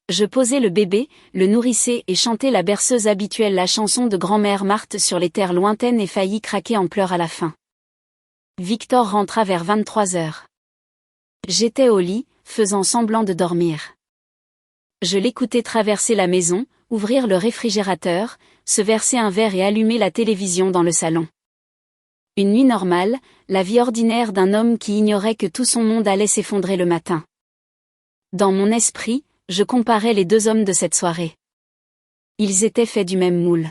Je posai le bébé, le nourrissais et chantai la berceuse habituelle, la chanson de grand-mère Marthe sur les terres lointaines, et faillis craquer en pleurs à la fin. Victor rentra vers 23 heures. J'étais au lit, faisant semblant de dormir. Je l'écoutais traverser la maison, ouvrir le réfrigérateur, se verser un verre et allumer la télévision dans le salon. Une nuit normale, la vie ordinaire d'un homme qui ignorait que tout son monde allait s'effondrer le matin. Dans mon esprit, je comparais les deux hommes de cette soirée. Ils étaient faits du même moule.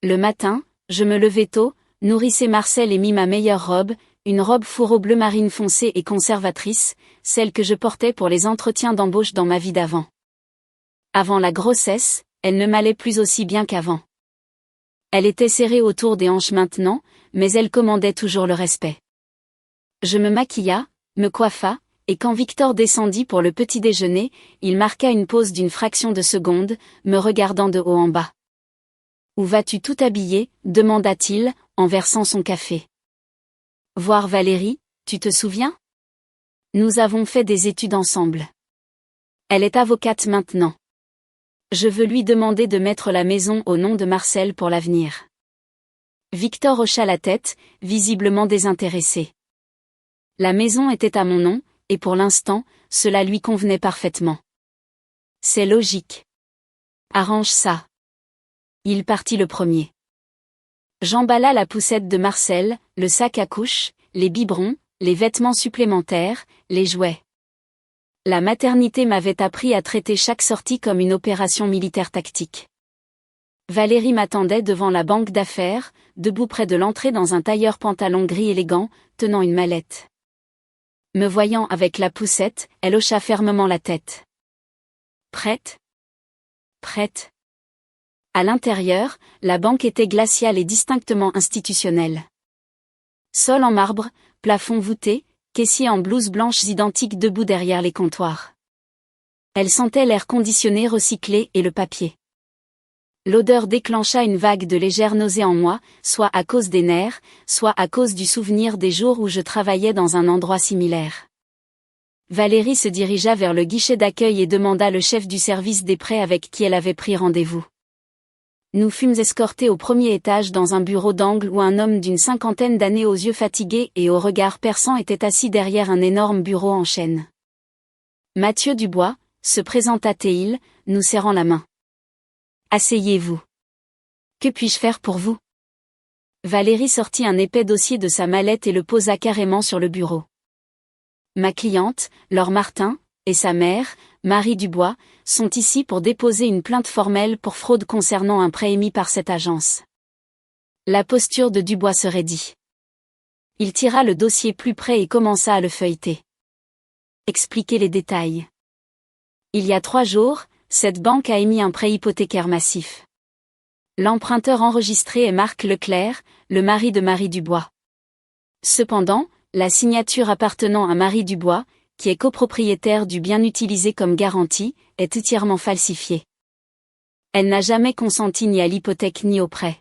Le matin, je me levai tôt, nourrissais Marcel et mis ma meilleure robe, une robe fourreau bleu marine foncé et conservatrice, celle que je portais pour les entretiens d'embauche dans ma vie d'avant. Avant la grossesse, elle ne m'allait plus aussi bien qu'avant. Elle était serrée autour des hanches maintenant, mais elle commandait toujours le respect. Je me maquilla, me coiffa, et quand Victor descendit pour le petit déjeuner, il marqua une pause d'une fraction de seconde, me regardant de haut en bas. « Où vas-tu tout habillé ? » demanda-t-il, en versant son café. « Voir Valérie, tu te souviens ? Nous avons fait des études ensemble. Elle est avocate maintenant. Je veux lui demander de mettre la maison au nom de Marcel pour l'avenir. » Victor hocha la tête, visiblement désintéressé. La maison était à mon nom, et pour l'instant, cela lui convenait parfaitement. C'est logique. Arrange ça. Il partit le premier. J'emballa la poussette de Marcel, le sac à couche, les biberons, les vêtements supplémentaires, les jouets. La maternité m'avait appris à traiter chaque sortie comme une opération militaire tactique. Valérie m'attendait devant la banque d'affaires, debout près de l'entrée dans un tailleur pantalon gris élégant, tenant une mallette. Me voyant avec la poussette, elle hocha fermement la tête. Prête ? Prête. À l'intérieur, la banque était glaciale et distinctement institutionnelle. Sol en marbre, plafond voûté, caissiers en blouses blanches identiques debout derrière les comptoirs. Elle sentait l'air conditionné recyclé et le papier. L'odeur déclencha une vague de légère nausée en moi, soit à cause des nerfs, soit à cause du souvenir des jours où je travaillais dans un endroit similaire. Valérie se dirigea vers le guichet d'accueil et demanda le chef du service des prêts avec qui elle avait pris rendez-vous. Nous fûmes escortés au premier étage dans un bureau d'angle où un homme d'une 50aine d'années aux yeux fatigués et au regard perçant était assis derrière un énorme bureau en chêne. Mathieu Dubois, se présenta-t-il, nous serrant la main. Asseyez-vous. Que puis-je faire pour vous ? Valérie sortit un épais dossier de sa mallette et le posa carrément sur le bureau. Ma cliente, Laure Martin, et sa mère, Marie Dubois, sont ici pour déposer une plainte formelle pour fraude concernant un prêt émis par cette agence. La posture de Dubois se raidit. Il tira le dossier plus près et commença à le feuilleter. Expliquez les détails. Il y a 3 jours, cette banque a émis un prêt hypothécaire massif. L'emprunteur enregistré est Marc Leclerc, le mari de Marie Dubois. Cependant, la signature appartenant à Marie Dubois, qui est copropriétaire du bien utilisé comme garantie, est entièrement falsifiée. Elle n'a jamais consenti ni à l'hypothèque ni au prêt.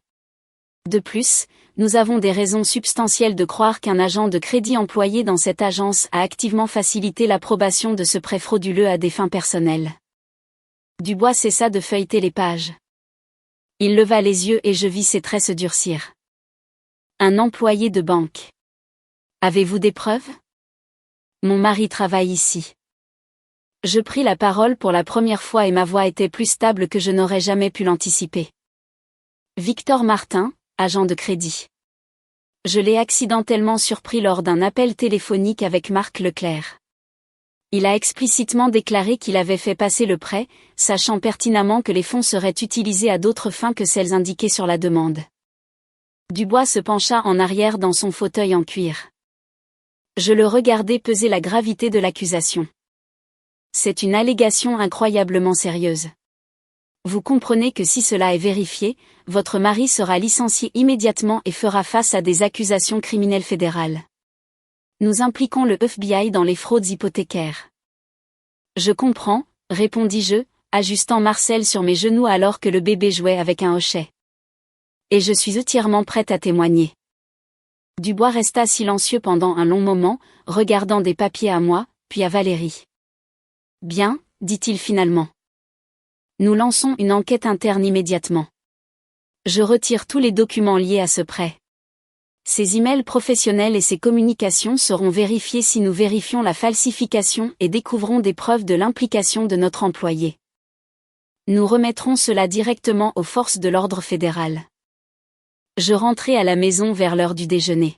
De plus, nous avons des raisons substantielles de croire qu'un agent de crédit employé dans cette agence a activement facilité l'approbation de ce prêt frauduleux à des fins personnelles. Dubois cessa de feuilleter les pages. Il leva les yeux et je vis ses traits se durcir. Un employé de banque. Avez-vous des preuves ? Mon mari travaille ici. Je pris la parole pour la première fois et ma voix était plus stable que je n'aurais jamais pu l'anticiper. Victor Martin, agent de crédit. Je l'ai accidentellement surpris lors d'un appel téléphonique avec Marc Leclerc. Il a explicitement déclaré qu'il avait fait passer le prêt, sachant pertinemment que les fonds seraient utilisés à d'autres fins que celles indiquées sur la demande. Dubois se pencha en arrière dans son fauteuil en cuir. Je le regardai peser la gravité de l'accusation. C'est une allégation incroyablement sérieuse. Vous comprenez que si cela est vérifié, votre mari sera licencié immédiatement et fera face à des accusations criminelles fédérales. Nous impliquons le FBI dans les fraudes hypothécaires. Je comprends, répondis-je, ajustant Marcel sur mes genoux alors que le bébé jouait avec un hochet. Et je suis entièrement prête à témoigner. Dubois resta silencieux pendant un long moment, regardant des papiers à moi, puis à Valérie. Bien, dit-il finalement. Nous lançons une enquête interne immédiatement. Je retire tous les documents liés à ce prêt. Ces emails professionnels et ces communications seront vérifiés si nous vérifions la falsification et découvrons des preuves de l'implication de notre employé. Nous remettrons cela directement aux forces de l'ordre fédéral. Je rentrai à la maison vers l'heure du déjeuner.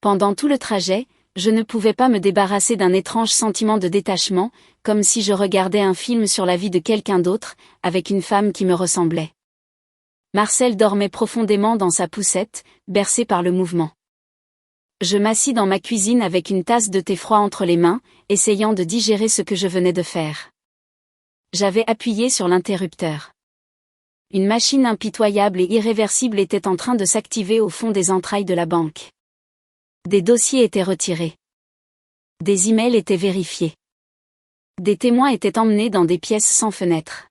Pendant tout le trajet, je ne pouvais pas me débarrasser d'un étrange sentiment de détachement, comme si je regardais un film sur la vie de quelqu'un d'autre, avec une femme qui me ressemblait. Marcel dormait profondément dans sa poussette, bercé par le mouvement. Je m'assis dans ma cuisine avec une tasse de thé froid entre les mains, essayant de digérer ce que je venais de faire. J'avais appuyé sur l'interrupteur. Une machine impitoyable et irréversible était en train de s'activer au fond des entrailles de la banque. Des dossiers étaient retirés. Des emails étaient vérifiés. Des témoins étaient emmenés dans des pièces sans fenêtre.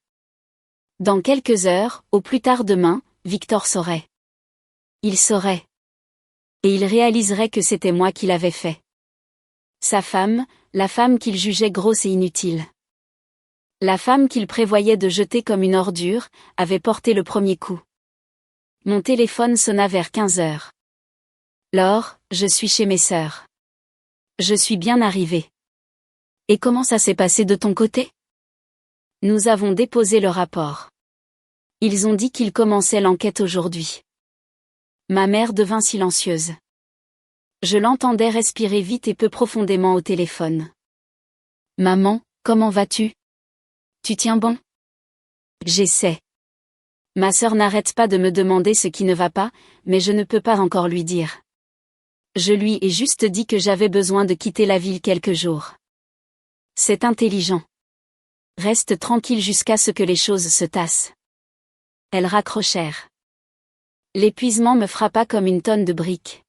Dans quelques heures, au plus tard demain, Victor saurait. Il saurait. Et il réaliserait que c'était moi qui l'avais fait. Sa femme, la femme qu'il jugeait grosse et inutile. La femme qu'il prévoyait de jeter comme une ordure, avait porté le premier coup. Mon téléphone sonna vers 15 heures. Laure, je suis chez mes sœurs. Je suis bien arrivée. Et comment ça s'est passé de ton côté ? Nous avons déposé le rapport. Ils ont dit qu'ils commençaient l'enquête aujourd'hui. Ma mère devint silencieuse. Je l'entendais respirer vite et peu profondément au téléphone. Maman, comment vas-tu? Tu tiens bon? J'essaie. Ma sœur n'arrête pas de me demander ce qui ne va pas, mais je ne peux pas encore lui dire. Je lui ai juste dit que j'avais besoin de quitter la ville quelques jours. C'est intelligent. Reste tranquille jusqu'à ce que les choses se tassent. Elles raccrochèrent. L'épuisement me frappa comme une tonne de briques.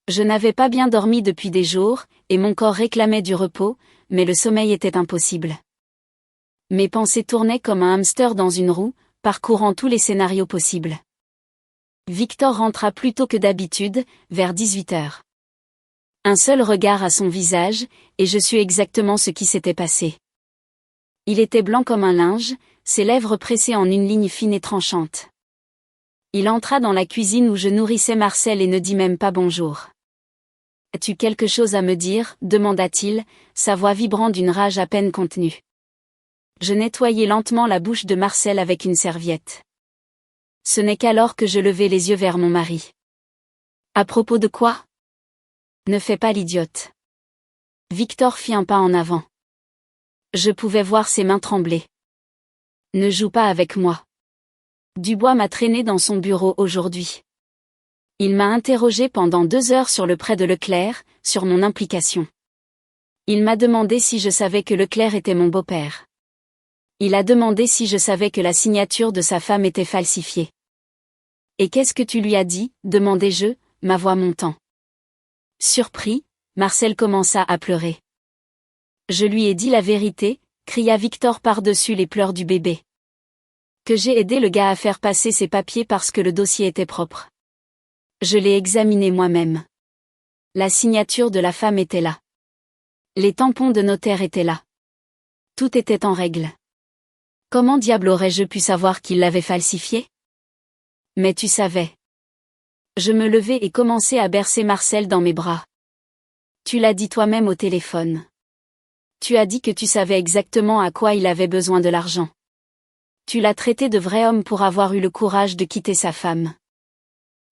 Je n'avais pas bien dormi depuis des jours, et mon corps réclamait du repos, mais le sommeil était impossible. Mes pensées tournaient comme un hamster dans une roue, parcourant tous les scénarios possibles. Victor rentra plus tôt que d'habitude, vers 18h. Un seul regard à son visage, et je sus exactement ce qui s'était passé. Il était blanc comme un linge, ses lèvres pressées en une ligne fine et tranchante. Il entra dans la cuisine où je nourrissais Marcel et ne dit même pas bonjour. « As-tu quelque chose à me dire ?» demanda-t-il, sa voix vibrant d'une rage à peine contenue. Je nettoyai lentement la bouche de Marcel avec une serviette. Ce n'est qu'alors que je levai les yeux vers mon mari. « À propos de quoi ? Ne fais pas l'idiote. » Victor fit un pas en avant. Je pouvais voir ses mains trembler. « Ne joue pas avec moi. Dubois m'a traîné dans son bureau aujourd'hui. Il m'a interrogé pendant 2 heures sur le prêt de Leclerc, sur mon implication. Il m'a demandé si je savais que Leclerc était mon beau-père. Il a demandé si je savais que la signature de sa femme était falsifiée. « Et qu'est-ce que tu lui as dit ?» demandai-je, ma voix montant. Surpris, Marcel commença à pleurer. « Je lui ai dit la vérité », cria Victor par-dessus les pleurs du bébé. « Que j'ai aidé le gars à faire passer ses papiers parce que le dossier était propre. Je l'ai examiné moi-même. La signature de la femme était là. Les tampons de notaire étaient là. Tout était en règle. Comment diable aurais-je pu savoir qu'il l'avait falsifié ? Mais tu savais. » Je me levai et commençai à bercer Marcel dans mes bras. « Tu l'as dit toi-même au téléphone. Tu as dit que tu savais exactement à quoi il avait besoin de l'argent. Tu l'as traité de vrai homme pour avoir eu le courage de quitter sa femme. »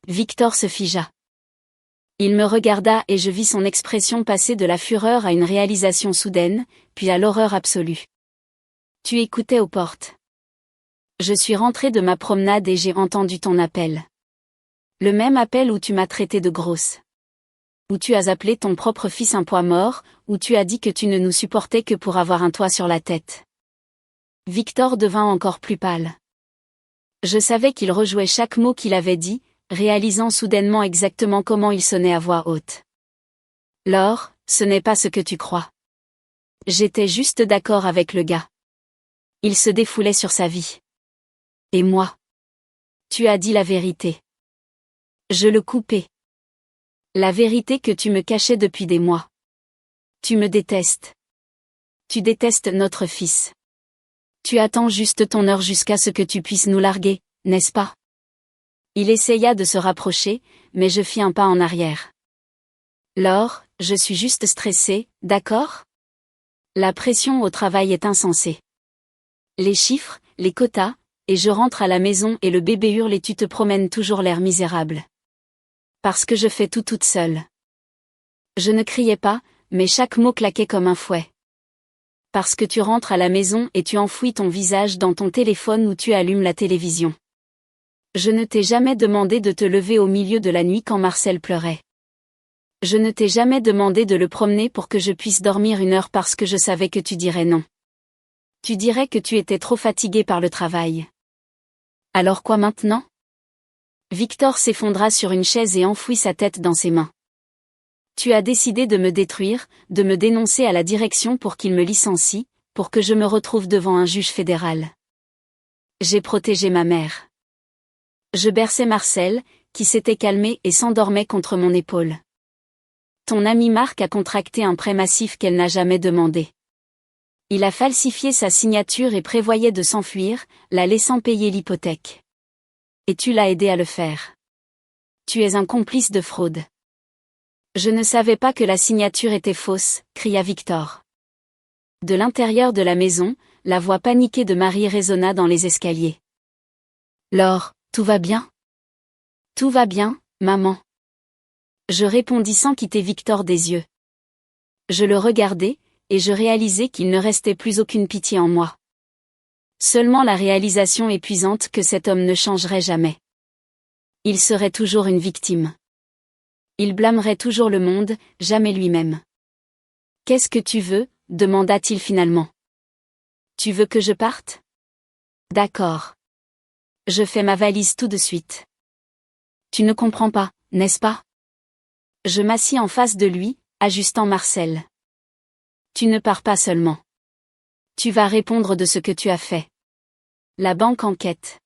Victor se figea. Il me regarda et je vis son expression passer de la fureur à une réalisation soudaine, puis à l'horreur absolue. « Tu écoutais aux portes. Je suis rentré de ma promenade et j'ai entendu ton appel. Le même appel où tu m'as traité de grosse. Où tu as appelé ton propre fils un poids mort, où tu as dit que tu ne nous supportais que pour avoir un toit sur la tête. » Victor devint encore plus pâle. Je savais qu'il rejouait chaque mot qu'il avait dit, réalisant soudainement exactement comment il sonnait à voix haute. « Laure, ce n'est pas ce que tu crois. J'étais juste d'accord avec le gars. Il se défoulait sur sa vie. Et moi ? Tu as dit la vérité. Je le coupais. La vérité que tu me cachais depuis des mois. Tu me détestes. Tu détestes notre fils. Tu attends juste ton heure jusqu'à ce que tu puisses nous larguer, n'est-ce pas ? » Il essaya de se rapprocher, mais je fis un pas en arrière. « Laure, je suis juste stressée, d'accord ? La pression au travail est insensée. Les chiffres, les quotas, et je rentre à la maison et le bébé hurle et tu te promènes toujours l'air misérable. Parce que je fais tout toute seule. » Je ne criais pas, mais chaque mot claquait comme un fouet. Parce que tu rentres à la maison et tu enfouis ton visage dans ton téléphone ou tu allumes la télévision. Je ne t'ai jamais demandé de te lever au milieu de la nuit quand Marcel pleurait. Je ne t'ai jamais demandé de le promener pour que je puisse dormir 1 heure parce que je savais que tu dirais non. Tu dirais que tu étais trop fatigué par le travail. Alors quoi maintenant ? Victor s'effondra sur une chaise et enfouit sa tête dans ses mains. Tu as décidé de me détruire, de me dénoncer à la direction pour qu'il me licencie, pour que je me retrouve devant un juge fédéral. J'ai protégé ma mère. Je berçais Marcel, qui s'était calmé et s'endormait contre mon épaule. Ton ami Marc a contracté un prêt massif qu'elle n'a jamais demandé. Il a falsifié sa signature et prévoyait de s'enfuir, la laissant payer l'hypothèque. Et tu l'as aidé à le faire. Tu es un complice de fraude. Je ne savais pas que la signature était fausse, cria Victor. De l'intérieur de la maison, la voix paniquée de Marie résonna dans les escaliers. Laure, tout va bien? Tout va bien, maman. Je répondis sans quitter Victor des yeux. Je le regardais, et je réalisais qu'il ne restait plus aucune pitié en moi. Seulement la réalisation épuisante que cet homme ne changerait jamais. Il serait toujours une victime. Il blâmerait toujours le monde, jamais lui-même. Qu'est-ce que tu veux? Demanda-t-il finalement. Tu veux que je parte? D'accord. Je fais ma valise tout de suite. Tu ne comprends pas, n'est-ce pas? Je m'assis en face de lui, ajustant Marcel. Tu ne pars pas seulement. Tu vas répondre de ce que tu as fait. La banque enquête.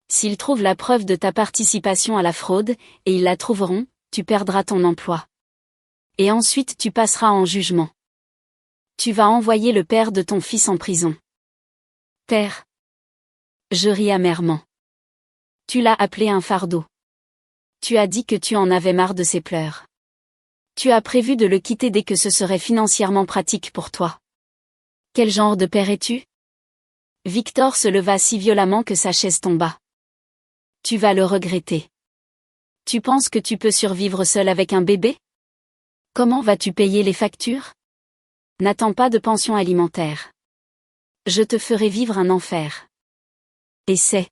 S'ils trouvent la preuve de ta participation à la fraude, et ils la trouveront, tu perdras ton emploi. Et ensuite tu passeras en jugement. Tu vas envoyer le père de ton fils en prison. Père. Je ris amèrement. Tu l'as appelé un fardeau. Tu as dit que tu en avais marre de ses pleurs. Tu as prévu de le quitter dès que ce serait financièrement pratique pour toi. Quel genre de père es-tu? Victor se leva si violemment que sa chaise tomba. Tu vas le regretter. Tu penses que tu peux survivre seul avec un bébé? Comment vas-tu payer les factures? N'attends pas de pension alimentaire. Je te ferai vivre un enfer. Essaie.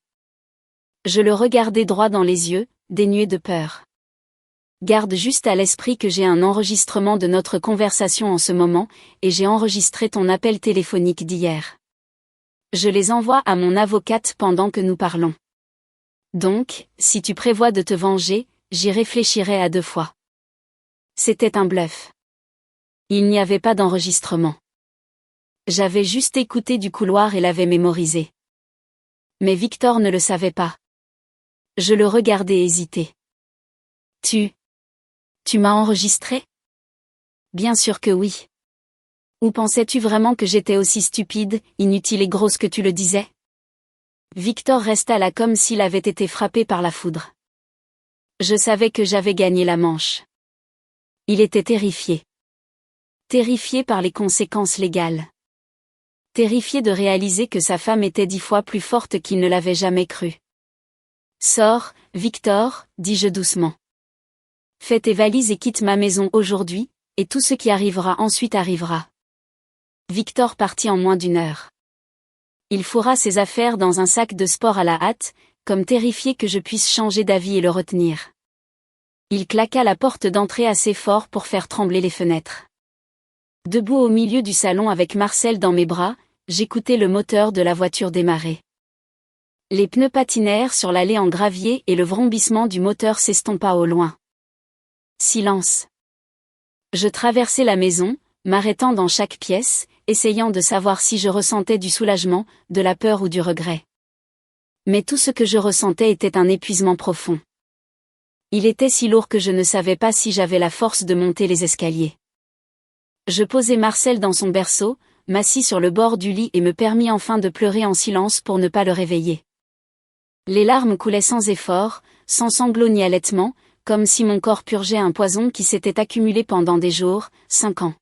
Je le regardai droit dans les yeux, dénué de peur. Garde juste à l'esprit que j'ai un enregistrement de notre conversation en ce moment, et j'ai enregistré ton appel téléphonique d'hier. Je les envoie à mon avocate pendant que nous parlons. Donc, si tu prévois de te venger, j'y réfléchirai à 2 fois. C'était un bluff. Il n'y avait pas d'enregistrement. J'avais juste écouté du couloir et l'avais mémorisé. Mais Victor ne le savait pas. Je le regardais hésiter. Tu m'as enregistré? Bien sûr que oui. Ou pensais-tu vraiment que j'étais aussi stupide, inutile et grosse que tu le disais? Victor resta là comme s'il avait été frappé par la foudre. Je savais que j'avais gagné la manche. Il était terrifié. Terrifié par les conséquences légales. Terrifié de réaliser que sa femme était 10 fois plus forte qu'il ne l'avait jamais cru. Sors, Victor, dis-je doucement. Fais tes valises et quitte ma maison aujourd'hui, et tout ce qui arrivera ensuite arrivera. Victor partit en moins d'1 heure. Il fourra ses affaires dans un sac de sport à la hâte, comme terrifié que je puisse changer d'avis et le retenir. Il claqua la porte d'entrée assez fort pour faire trembler les fenêtres. Debout au milieu du salon avec Marcel dans mes bras, j'écoutais le moteur de la voiture démarrer. Les pneus patinèrent sur l'allée en gravier et le vrombissement du moteur s'estompa au loin. Silence. Je traversai la maison, m'arrêtant dans chaque pièce, essayant de savoir si je ressentais du soulagement, de la peur ou du regret. Mais tout ce que je ressentais était un épuisement profond. Il était si lourd que je ne savais pas si j'avais la force de monter les escaliers. Je posai Marcel dans son berceau, m'assis sur le bord du lit et me permis enfin de pleurer en silence pour ne pas le réveiller. Les larmes coulaient sans effort, sans sanglots ni halètement, comme si mon corps purgeait un poison qui s'était accumulé pendant des jours, 5 ans.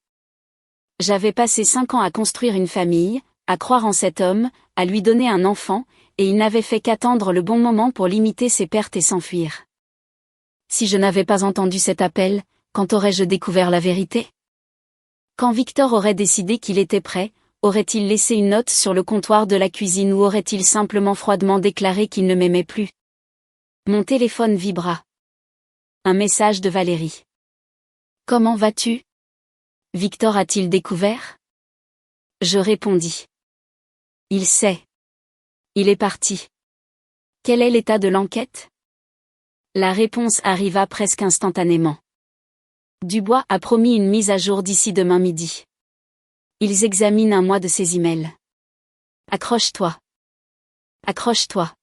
J'avais passé 5 ans à construire une famille, à croire en cet homme, à lui donner un enfant, et il n'avait fait qu'attendre le bon moment pour limiter ses pertes et s'enfuir. Si je n'avais pas entendu cet appel, quand aurais-je découvert la vérité? Quand Victor aurait décidé qu'il était prêt, aurait-il laissé une note sur le comptoir de la cuisine ou aurait-il simplement froidement déclaré qu'il ne m'aimait plus? Mon téléphone vibra. Un message de Valérie. Comment vas-tu? Victor a-t-il découvert? Je répondis. Il sait. Il est parti. Quel est l'état de l'enquête? La réponse arriva presque instantanément. Dubois a promis une mise à jour d'ici demain midi. Ils examinent un mois de ses emails. Accroche-toi. Accroche-toi.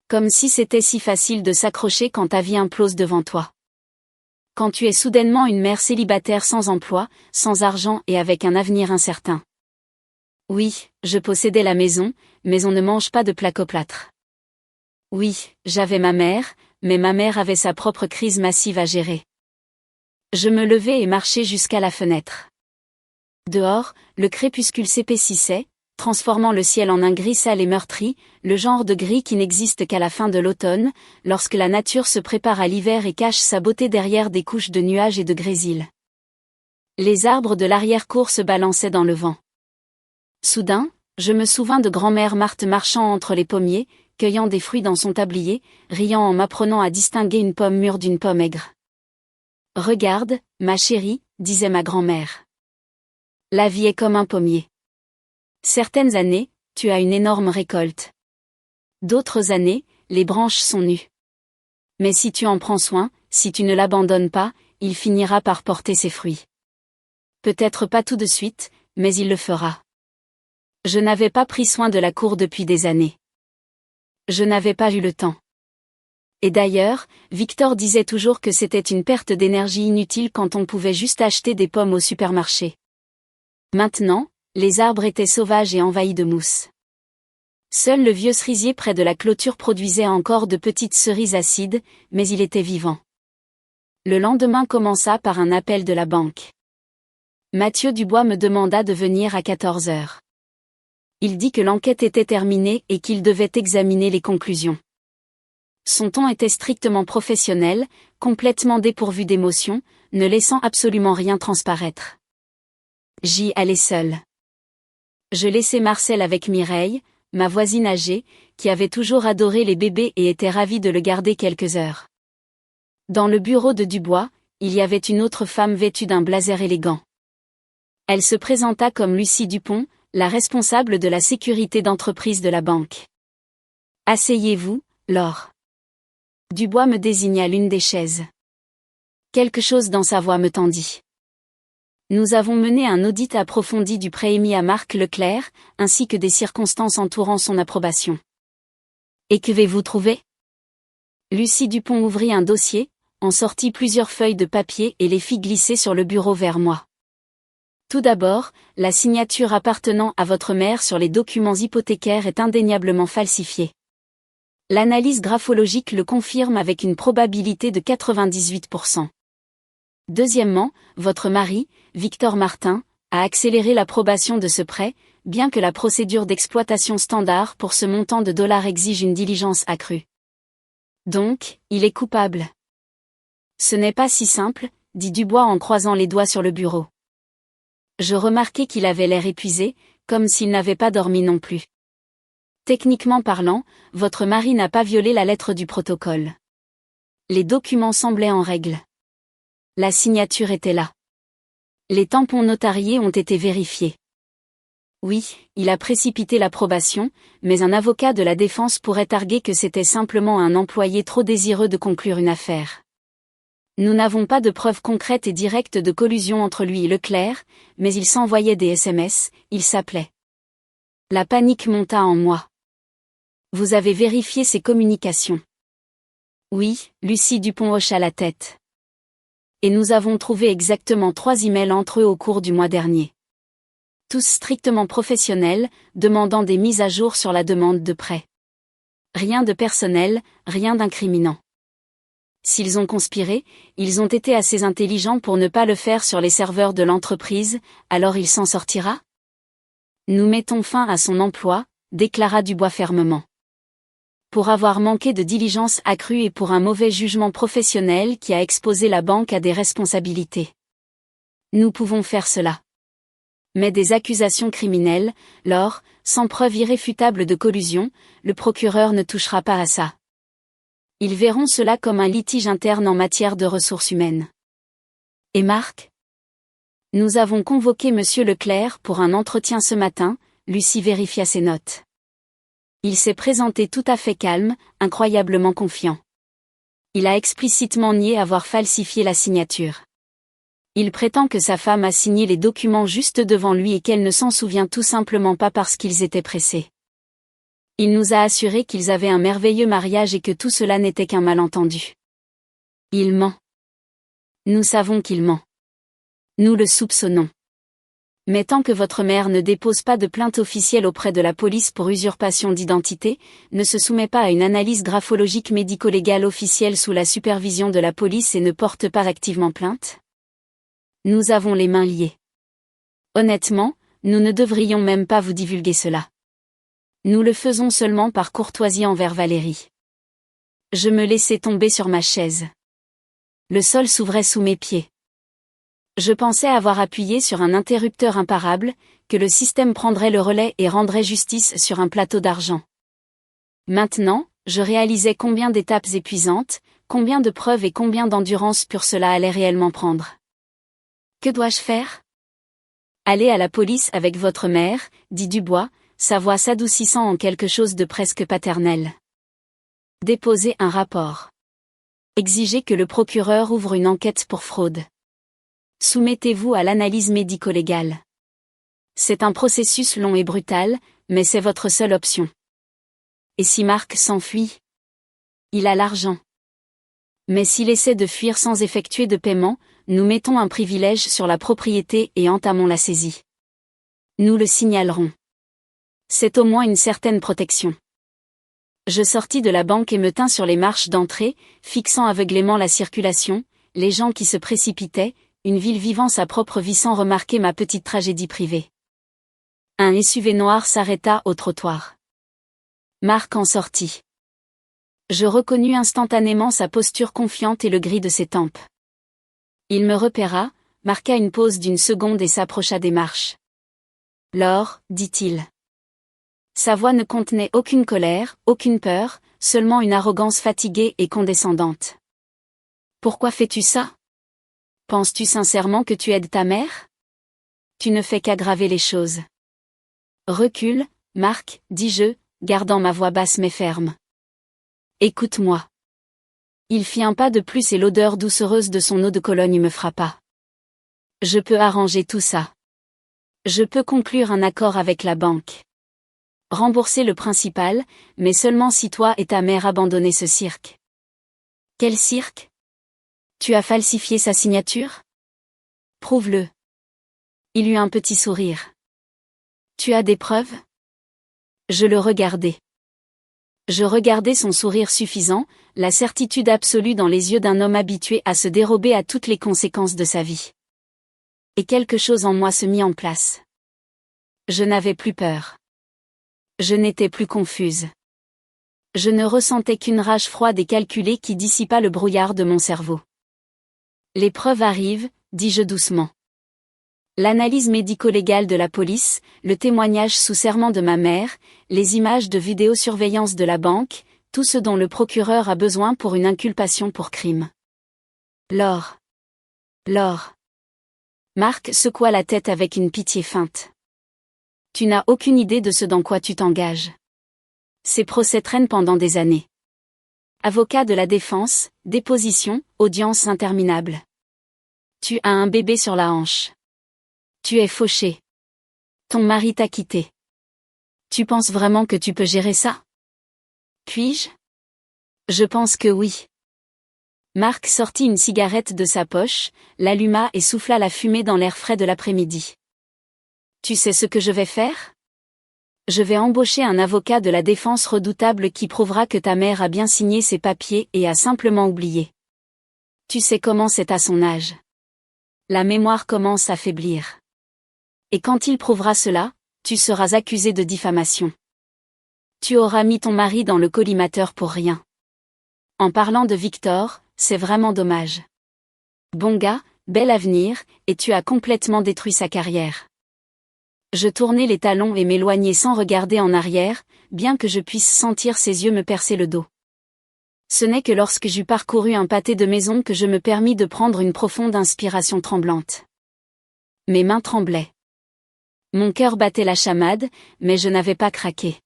Comme si c'était si facile de s'accrocher quand ta vie implose devant toi. Quand tu es soudainement une mère célibataire sans emploi, sans argent et avec un avenir incertain. Oui, je possédais la maison, mais on ne mange pas de placoplâtre. Oui, j'avais ma mère, mais ma mère avait sa propre crise massive à gérer. Je me levai et marchai jusqu'à la fenêtre. Dehors, le crépuscule s'épaississait, transformant le ciel en un gris sale et meurtri, le genre de gris qui n'existe qu'à la fin de l'automne, lorsque la nature se prépare à l'hiver et cache sa beauté derrière des couches de nuages et de grésil. Les arbres de l'arrière-cour se balançaient dans le vent. Soudain, je me souvins de grand-mère Marthe marchant entre les pommiers, cueillant des fruits dans son tablier, riant en m'apprenant à distinguer une pomme mûre d'une pomme aigre. « Regarde, ma chérie, disait ma grand-mère. La vie est comme un pommier. Certaines années, tu as une énorme récolte. D'autres années, les branches sont nues. Mais si tu en prends soin, si tu ne l'abandonnes pas, il finira par porter ses fruits. Peut-être pas tout de suite, mais il le fera. Je n'avais pas pris soin de la cour depuis des années. Je n'avais pas eu le temps. Et d'ailleurs, Victor disait toujours que c'était une perte d'énergie inutile quand on pouvait juste acheter des pommes au supermarché. Maintenant, les arbres étaient sauvages et envahis de mousse. Seul le vieux cerisier près de la clôture produisait encore de petites cerises acides, mais il était vivant. Le lendemain commença par un appel de la banque. Mathieu Dubois me demanda de venir à 14 heures. Il dit que l'enquête était terminée et qu'il devait examiner les conclusions. Son ton était strictement professionnel, complètement dépourvu d'émotion, ne laissant absolument rien transparaître. J'y allais seule. Je laissai Marcel avec Mireille, ma voisine âgée, qui avait toujours adoré les bébés et était ravie de le garder quelques heures. Dans le bureau de Dubois, il y avait une autre femme vêtue d'un blazer élégant. Elle se présenta comme Lucie Dupont, la responsable de la sécurité d'entreprise de la banque. « Asseyez-vous, Laure. » Dubois me désigna l'une des chaises. Quelque chose dans sa voix me tendit. Nous avons mené un audit approfondi du prêt émis à Marc Leclerc, ainsi que des circonstances entourant son approbation. Et qu'avez-vous trouvé ? Lucie Dupont ouvrit un dossier, en sortit plusieurs feuilles de papier et les fit glisser sur le bureau vers moi. Tout d'abord, la signature appartenant à votre mère sur les documents hypothécaires est indéniablement falsifiée. L'analyse graphologique le confirme avec une probabilité de 98%. Deuxièmement, votre mari, Victor Martin, a accéléré l'approbation de ce prêt, bien que la procédure d'exploitation standard pour ce montant de dollars exige une diligence accrue. Donc, il est coupable. Ce n'est pas si simple, dit Dubois en croisant les doigts sur le bureau. Je remarquai qu'il avait l'air épuisé, comme s'il n'avait pas dormi non plus. Techniquement parlant, votre mari n'a pas violé la lettre du protocole. Les documents semblaient en règle. La signature était là. Les tampons notariés ont été vérifiés. Oui, il a précipité l'approbation, mais un avocat de la défense pourrait arguer que c'était simplement un employé trop désireux de conclure une affaire. Nous n'avons pas de preuves concrètes et directes de collusion entre lui et Leclerc, mais il s'envoyait des SMS, il s'appelait. La panique monta en moi. Vous avez vérifié ces communications? Oui, Lucie Dupont hocha la tête. Et nous avons trouvé exactement 3 emails entre eux au cours du mois dernier. Tous strictement professionnels, demandant des mises à jour sur la demande de prêt. Rien de personnel, rien d'incriminant. S'ils ont conspiré, ils ont été assez intelligents pour ne pas le faire sur les serveurs de l'entreprise, alors il s'en sortira? Nous mettons fin à son emploi, déclara Dubois fermement. Pour avoir manqué de diligence accrue et pour un mauvais jugement professionnel qui a exposé la banque à des responsabilités. Nous pouvons faire cela. Mais des accusations criminelles, Laure, sans preuve irréfutable de collusion, le procureur ne touchera pas à ça. Ils verront cela comme un litige interne en matière de ressources humaines. Et Marc? Nous avons convoqué Monsieur Leclerc pour un entretien ce matin, Lucie vérifia ses notes. Il s'est présenté tout à fait calme, incroyablement confiant. Il a explicitement nié avoir falsifié la signature. Il prétend que sa femme a signé les documents juste devant lui et qu'elle ne s'en souvient tout simplement pas parce qu'ils étaient pressés. Il nous a assuré qu'ils avaient un merveilleux mariage et que tout cela n'était qu'un malentendu. Il ment. Nous savons qu'il ment. Nous le soupçonnons. Mais tant que votre mère ne dépose pas de plainte officielle auprès de la police pour usurpation d'identité, ne se soumet pas à une analyse graphologique médico-légale officielle sous la supervision de la police et ne porte pas activement plainte, nous avons les mains liées. Honnêtement, nous ne devrions même pas vous divulguer cela. Nous le faisons seulement par courtoisie envers Valérie. Je me laissai tomber sur ma chaise. Le sol s'ouvrait sous mes pieds. Je pensais avoir appuyé sur un interrupteur imparable, que le système prendrait le relais et rendrait justice sur un plateau d'argent. Maintenant, je réalisais combien d'étapes épuisantes, combien de preuves et combien d'endurance pure cela allait réellement prendre. Que dois-je faire ? Allez à la police avec votre mère, dit Dubois, sa voix s'adoucissant en quelque chose de presque paternel. Déposez un rapport. Exigez que le procureur ouvre une enquête pour fraude. Soumettez-vous à l'analyse médico-légale. C'est un processus long et brutal, mais c'est votre seule option. Et si Marc s'enfuit ? Il a l'argent. Mais s'il essaie de fuir sans effectuer de paiement, nous mettons un privilège sur la propriété et entamons la saisie. Nous le signalerons. C'est au moins une certaine protection. Je sortis de la banque et me tins sur les marches d'entrée, fixant aveuglément la circulation, les gens qui se précipitaient, une ville vivant sa propre vie sans remarquer ma petite tragédie privée. Un SUV noir s'arrêta au trottoir. Marc en sortit. Je reconnus instantanément sa posture confiante et le gris de ses tempes. Il me repéra, marqua une pause d'une seconde et s'approcha des marches. « Laure, dit-il. » Sa voix ne contenait aucune colère, aucune peur, seulement une arrogance fatiguée et condescendante. « Pourquoi fais-tu ça ? Penses-tu sincèrement que tu aides ta mère ? Tu ne fais qu'aggraver les choses. » Recule, Marc, dis-je, gardant ma voix basse mais ferme. Écoute-moi. Il fit un pas de plus et l'odeur doucereuse de son eau de Cologne me frappa. Je peux arranger tout ça. Je peux conclure un accord avec la banque. Rembourser le principal, mais seulement si toi et ta mère abandonnez ce cirque. Quel cirque ? Tu as falsifié sa signature ? Prouve-le. Il eut un petit sourire. Tu as des preuves ? Je le regardai. Je regardais son sourire suffisant, la certitude absolue dans les yeux d'un homme habitué à se dérober à toutes les conséquences de sa vie. Et quelque chose en moi se mit en place. Je n'avais plus peur. Je n'étais plus confuse. Je ne ressentais qu'une rage froide et calculée qui dissipa le brouillard de mon cerveau. Les preuves arrivent, dis-je doucement. L'analyse médico-légale de la police, le témoignage sous serment de ma mère, les images de vidéosurveillance de la banque, tout ce dont le procureur a besoin pour une inculpation pour crime. Laure. Laure. Marc secoua la tête avec une pitié feinte. Tu n'as aucune idée de ce dans quoi tu t'engages. Ces procès traînent pendant des années. Avocat de la défense, déposition, audience interminable. Tu as un bébé sur la hanche. Tu es fauché. Ton mari t'a quitté. Tu penses vraiment que tu peux gérer ça ? Puis-je ? Je pense que oui. Marc sortit une cigarette de sa poche, l'alluma et souffla la fumée dans l'air frais de l'après-midi. Tu sais ce que je vais faire ? Je vais embaucher un avocat de la défense redoutable qui prouvera que ta mère a bien signé ses papiers et a simplement oublié. Tu sais comment c'est à son âge. La mémoire commence à faiblir. Et quand il prouvera cela, tu seras accusé de diffamation. Tu auras mis ton mari dans le collimateur pour rien. En parlant de Victor, c'est vraiment dommage. Bon gars, bel avenir, et tu as complètement détruit sa carrière. Je tournai les talons et m'éloignai sans regarder en arrière, bien que je puisse sentir ses yeux me percer le dos. Ce n'est que lorsque j'eus parcouru un pâté de maison que je me permis de prendre une profonde inspiration tremblante. Mes mains tremblaient. Mon cœur battait la chamade, mais je n'avais pas craqué.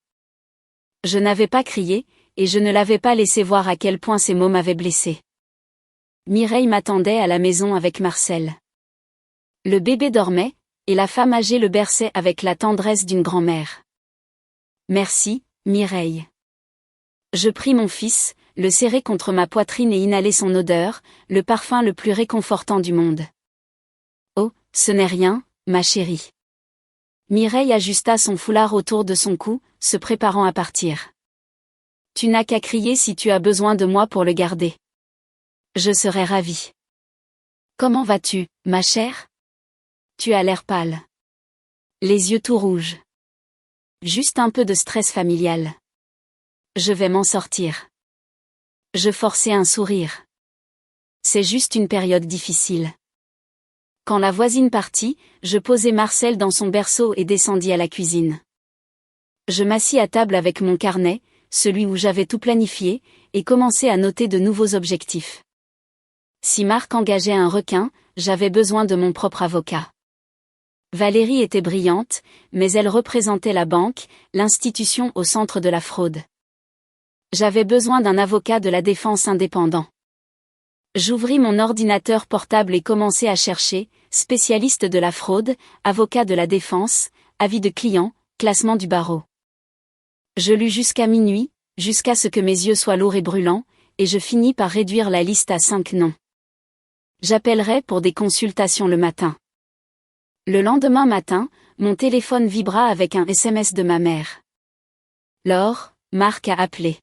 Je n'avais pas crié, et je ne l'avais pas laissé voir à quel point ces mots m'avaient blessé. Mireille m'attendait à la maison avec Marcel. Le bébé dormait, et la femme âgée le berçait avec la tendresse d'une grand-mère. Merci, Mireille. Je pris mon fils, le serrai contre ma poitrine et inhalai son odeur, le parfum le plus réconfortant du monde. Oh, ce n'est rien, ma chérie. Mireille ajusta son foulard autour de son cou, se préparant à partir. Tu n'as qu'à crier si tu as besoin de moi pour le garder. Je serai ravie. Comment vas-tu, ma chère ? Tu as l'air pâle. Les yeux tout rouges. Juste un peu de stress familial. Je vais m'en sortir. Je forçais un sourire. C'est juste une période difficile. Quand la voisine partit, je posai Marcel dans son berceau et descendis à la cuisine. Je m'assis à table avec mon carnet, celui où j'avais tout planifié, et commençai à noter de nouveaux objectifs. Si Marc engageait un requin, j'avais besoin de mon propre avocat. Valérie était brillante, mais elle représentait la banque, l'institution au centre de la fraude. J'avais besoin d'un avocat de la défense indépendant. J'ouvris mon ordinateur portable et commençai à chercher, spécialiste de la fraude, avocat de la défense, avis de client, classement du barreau. Je lus jusqu'à minuit, jusqu'à ce que mes yeux soient lourds et brûlants, et je finis par réduire la liste à 5 noms. J'appellerai pour des consultations le matin. Le lendemain matin, mon téléphone vibra avec un SMS de ma mère. Laure, Marc a appelé.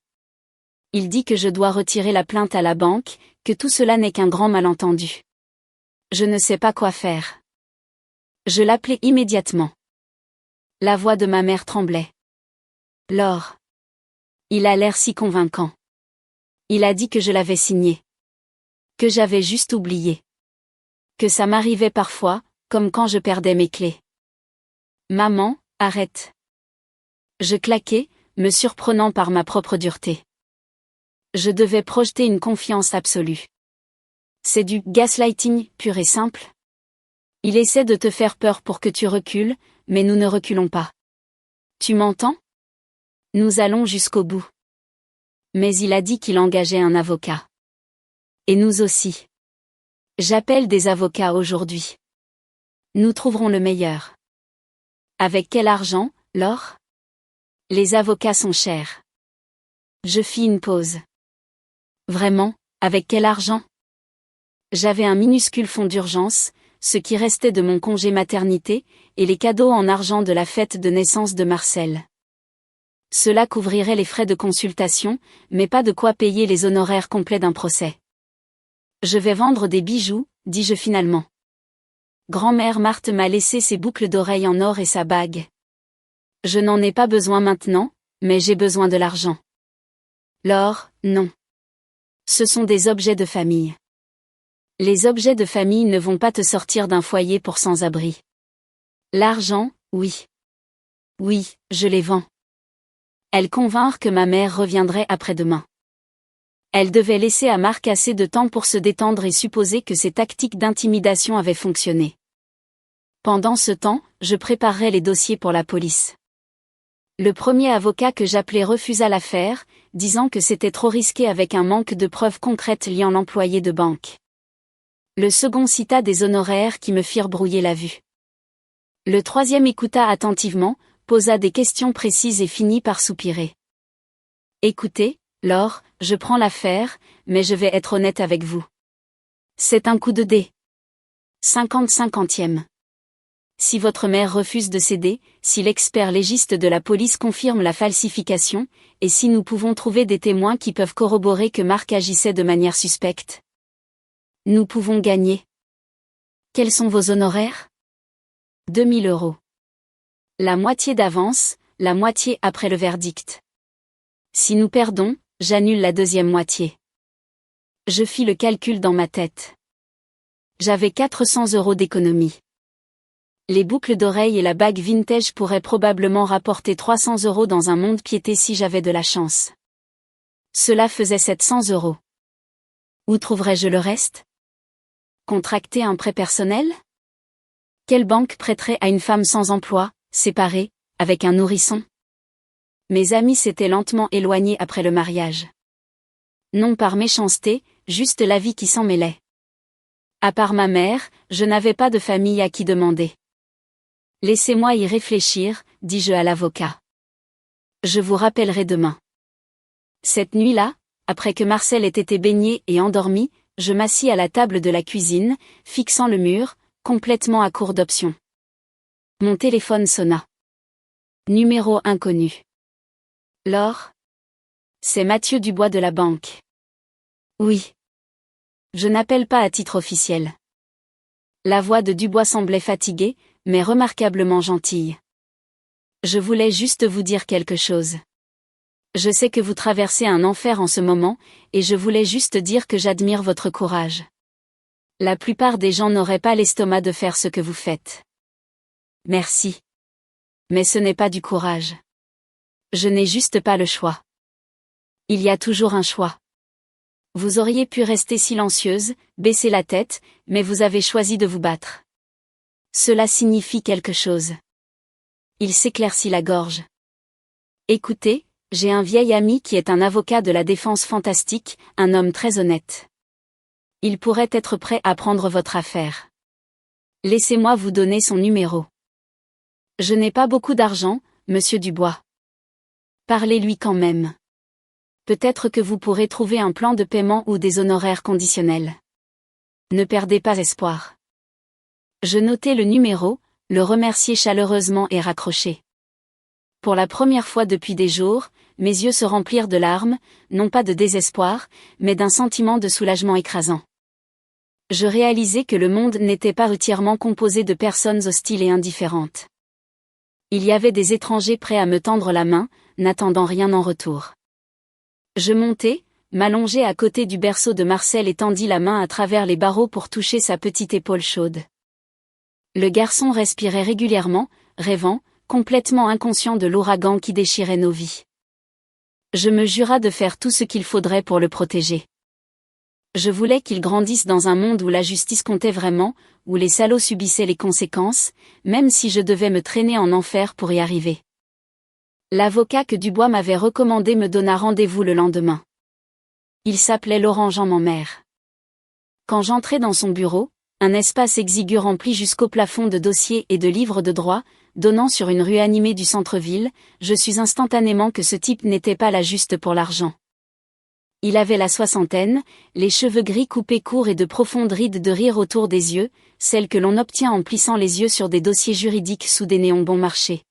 Il dit que je dois retirer la plainte à la banque, que tout cela n'est qu'un grand malentendu. Je ne sais pas quoi faire. Je l'appelai immédiatement. La voix de ma mère tremblait. Laure. Il a l'air si convaincant. Il a dit que je l'avais signé. Que j'avais juste oublié. Que ça m'arrivait parfois, comme quand je perdais mes clés. Maman, arrête. Je claquai, me surprenant par ma propre dureté. Je devais projeter une confiance absolue. C'est du gaslighting pur et simple. Il essaie de te faire peur pour que tu recules, mais nous ne reculons pas. Tu m'entends? Nous allons jusqu'au bout. Mais il a dit qu'il engageait un avocat. Et nous aussi. J'appelle des avocats aujourd'hui. Nous trouverons le meilleur. Avec quel argent, Laure? Les avocats sont chers. Je fis une pause. Vraiment, avec quel argent? J'avais un minuscule fonds d'urgence, ce qui restait de mon congé maternité, et les cadeaux en argent de la fête de naissance de Marcel. Cela couvrirait les frais de consultation, mais pas de quoi payer les honoraires complets d'un procès. Je vais vendre des bijoux, dis-je finalement. Grand-mère Marthe m'a laissé ses boucles d'oreilles en or et sa bague. Je n'en ai pas besoin maintenant, mais j'ai besoin de l'argent. Laure, non. Ce sont des objets de famille. Les objets de famille ne vont pas te sortir d'un foyer pour sans-abri. L'argent, oui. Oui, je les vends. Elles convinrent que ma mère reviendrait après-demain. Elle devait laisser à Marc assez de temps pour se détendre et supposer que ses tactiques d'intimidation avaient fonctionné. Pendant ce temps, je préparerais les dossiers pour la police. Le premier avocat que j'appelai refusa l'affaire, disant que c'était trop risqué avec un manque de preuves concrètes liant l'employé de banque. Le second cita des honoraires qui me firent brouiller la vue. Le troisième écouta attentivement, posa des questions précises et finit par soupirer. Écoutez, Laure, je prends l'affaire, mais je vais être honnête avec vous. C'est un coup de dé. 50-50e. Si votre mère refuse de céder, si l'expert légiste de la police confirme la falsification, et si nous pouvons trouver des témoins qui peuvent corroborer que Marc agissait de manière suspecte, nous pouvons gagner. Quels sont vos honoraires? 2000 €. La moitié d'avance, la moitié après le verdict. Si nous perdons, j'annule la deuxième moitié. Je fis le calcul dans ma tête. J'avais 400 € d'économie. Les boucles d'oreilles et la bague vintage pourraient probablement rapporter 300 € dans un monde piété si j'avais de la chance. Cela faisait 700 €. Où trouverais-je le reste? Contracter un prêt personnel? Quelle banque prêterait à une femme sans emploi, séparée, avec un nourrisson? Mes amis s'étaient lentement éloignés après le mariage. Non par méchanceté, juste la vie qui s'en mêlait. À part ma mère, je n'avais pas de famille à qui demander. Laissez-moi y réfléchir, dis-je à l'avocat. Je vous rappellerai demain. Cette nuit-là, après que Marcel ait été baigné et endormi, je m'assis à la table de la cuisine, fixant le mur, complètement à court d'options. Mon téléphone sonna. Numéro inconnu. Laure? C'est Mathieu Dubois de la banque. Oui. Je n'appelle pas à titre officiel. La voix de Dubois semblait fatiguée, mais remarquablement gentille. Je voulais juste vous dire quelque chose. Je sais que vous traversez un enfer en ce moment, et je voulais juste dire que j'admire votre courage. La plupart des gens n'auraient pas l'estomac de faire ce que vous faites. Merci. Mais ce n'est pas du courage. Je n'ai juste pas le choix. Il y a toujours un choix. Vous auriez pu rester silencieuse, baisser la tête, mais vous avez choisi de vous battre. Cela signifie quelque chose. Il s'éclaircit la gorge. Écoutez, j'ai un vieil ami qui est un avocat de la défense fantastique, un homme très honnête. Il pourrait être prêt à prendre votre affaire. Laissez-moi vous donner son numéro. Je n'ai pas beaucoup d'argent, monsieur Dubois. Parlez-lui quand même. Peut-être que vous pourrez trouver un plan de paiement ou des honoraires conditionnels. Ne perdez pas espoir. Je notai le numéro, le remerciai chaleureusement et raccrochai. Pour la première fois depuis des jours, mes yeux se remplirent de larmes, non pas de désespoir, mais d'un sentiment de soulagement écrasant. Je réalisai que le monde n'était pas entièrement composé de personnes hostiles et indifférentes. Il y avait des étrangers prêts à me tendre la main, n'attendant rien en retour. Je montai, m'allongeai à côté du berceau de Marcel et tendis la main à travers les barreaux pour toucher sa petite épaule chaude. Le garçon respirait régulièrement, rêvant, complètement inconscient de l'ouragan qui déchirait nos vies. Je me jura de faire tout ce qu'il faudrait pour le protéger. Je voulais qu'il grandisse dans un monde où la justice comptait vraiment, où les salauds subissaient les conséquences, même si je devais me traîner en enfer pour y arriver. L'avocat que Dubois m'avait recommandé me donna rendez-vous le lendemain. Il s'appelait Laurent Jean Mammer. Quand j'entrai dans son bureau, un espace exigu rempli jusqu'au plafond de dossiers et de livres de droit, donnant sur une rue animée du centre-ville, je sus instantanément que ce type n'était pas là juste pour l'argent. Il avait la soixantaine, les cheveux gris coupés courts et de profondes rides de rire autour des yeux, celles que l'on obtient en plissant les yeux sur des dossiers juridiques sous des néons bon marché.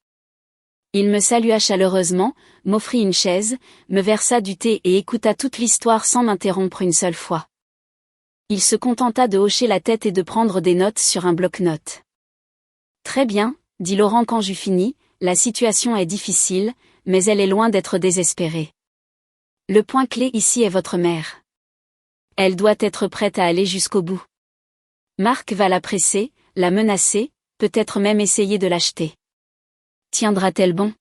Il me salua chaleureusement, m'offrit une chaise, me versa du thé et écouta toute l'histoire sans m'interrompre une seule fois. Il se contenta de hocher la tête et de prendre des notes sur un bloc-notes. « Très bien, » dit Laurent quand j'eus fini, « la situation est difficile, mais elle est loin d'être désespérée. Le point clé ici est votre mère. Elle doit être prête à aller jusqu'au bout. Marc va la presser, la menacer, peut-être même essayer de l'acheter. Tiendra-t-elle bon?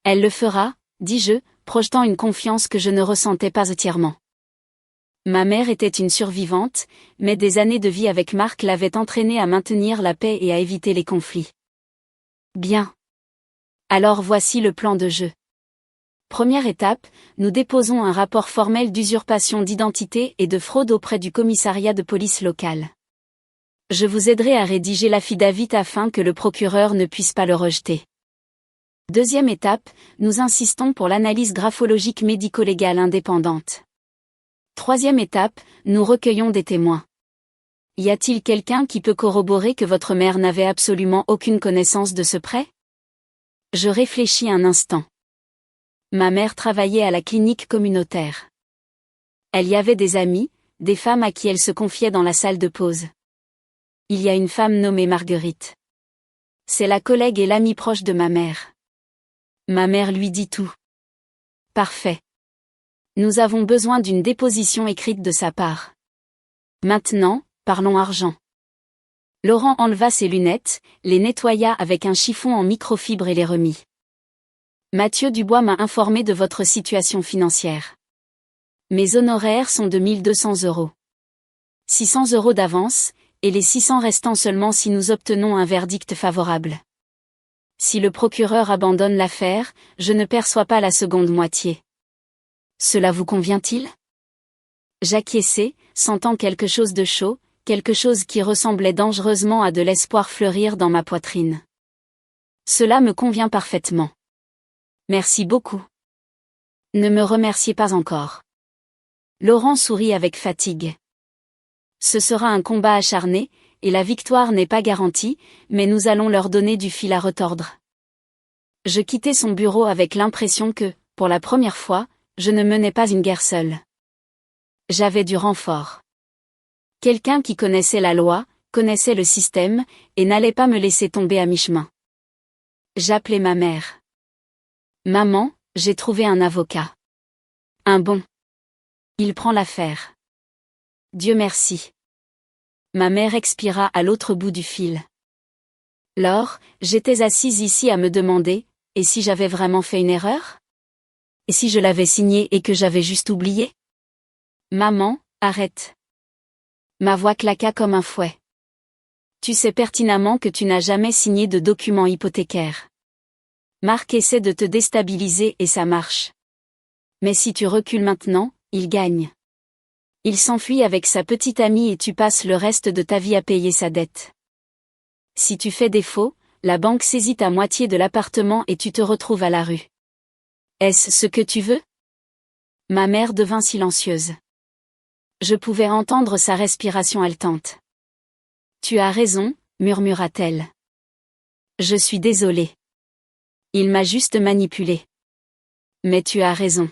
Elle le fera, dis-je, projetant une confiance que je ne ressentais pas entièrement. Ma mère était une survivante, mais des années de vie avec Marc l'avaient entraînée à maintenir la paix et à éviter les conflits. Bien. Alors voici le plan de jeu. Première étape, nous déposons un rapport formel d'usurpation d'identité et de fraude auprès du commissariat de police local. Je vous aiderai à rédiger l'affidavit afin que le procureur ne puisse pas le rejeter. Deuxième étape, nous insistons pour l'analyse graphologique médico-légale indépendante. Troisième étape, nous recueillons des témoins. Y a-t-il quelqu'un qui peut corroborer que votre mère n'avait absolument aucune connaissance de ce prêt? Je réfléchis un instant. Ma mère travaillait à la clinique communautaire. Elle y avait des amis, des femmes à qui elle se confiait dans la salle de pause. Il y a une femme nommée Marguerite. C'est la collègue et l'amie proche de ma mère. Ma mère lui dit tout. Parfait. Nous avons besoin d'une déposition écrite de sa part. Maintenant, parlons argent. Laurent enleva ses lunettes, les nettoya avec un chiffon en microfibre et les remit. Mathieu Dubois m'a informé de votre situation financière. Mes honoraires sont de 1 200 €. 600 € d'avance, et les 600 restants seulement si nous obtenons un verdict favorable. Si le procureur abandonne l'affaire, je ne perçois pas la seconde moitié. Cela vous convient-il? J'acquiesçai, sentant quelque chose de chaud, quelque chose qui ressemblait dangereusement à de l'espoir fleurir dans ma poitrine. Cela me convient parfaitement. Merci beaucoup. Ne me remerciez pas encore. Laurent sourit avec fatigue. Ce sera un combat acharné, et la victoire n'est pas garantie, mais nous allons leur donner du fil à retordre. Je quittai son bureau avec l'impression que, pour la première fois, je ne menais pas une guerre seule. J'avais du renfort. Quelqu'un qui connaissait la loi, connaissait le système, et n'allait pas me laisser tomber à mi-chemin. J'appelai ma mère. Maman, j'ai trouvé un avocat. Un bon. Il prend l'affaire. Dieu merci. Ma mère expira à l'autre bout du fil. Lors, j'étais assise ici à me demander, et si j'avais vraiment fait une erreur? Et si je l'avais signé et que j'avais juste oublié? Maman, arrête. Ma voix claqua comme un fouet. Tu sais pertinemment que tu n'as jamais signé de document hypothécaire. Marc essaie de te déstabiliser et ça marche. Mais si tu recules maintenant, il gagne. Il s'enfuit avec sa petite amie et tu passes le reste de ta vie à payer sa dette. Si tu fais défaut, la banque saisit ta moitié de l'appartement et tu te retrouves à la rue. Est-ce ce que tu veux? Ma mère devint silencieuse. Je pouvais entendre sa respiration haletante. Tu as raison, murmura-t-elle. Je suis désolée. Il m'a juste manipulée. Mais tu as raison.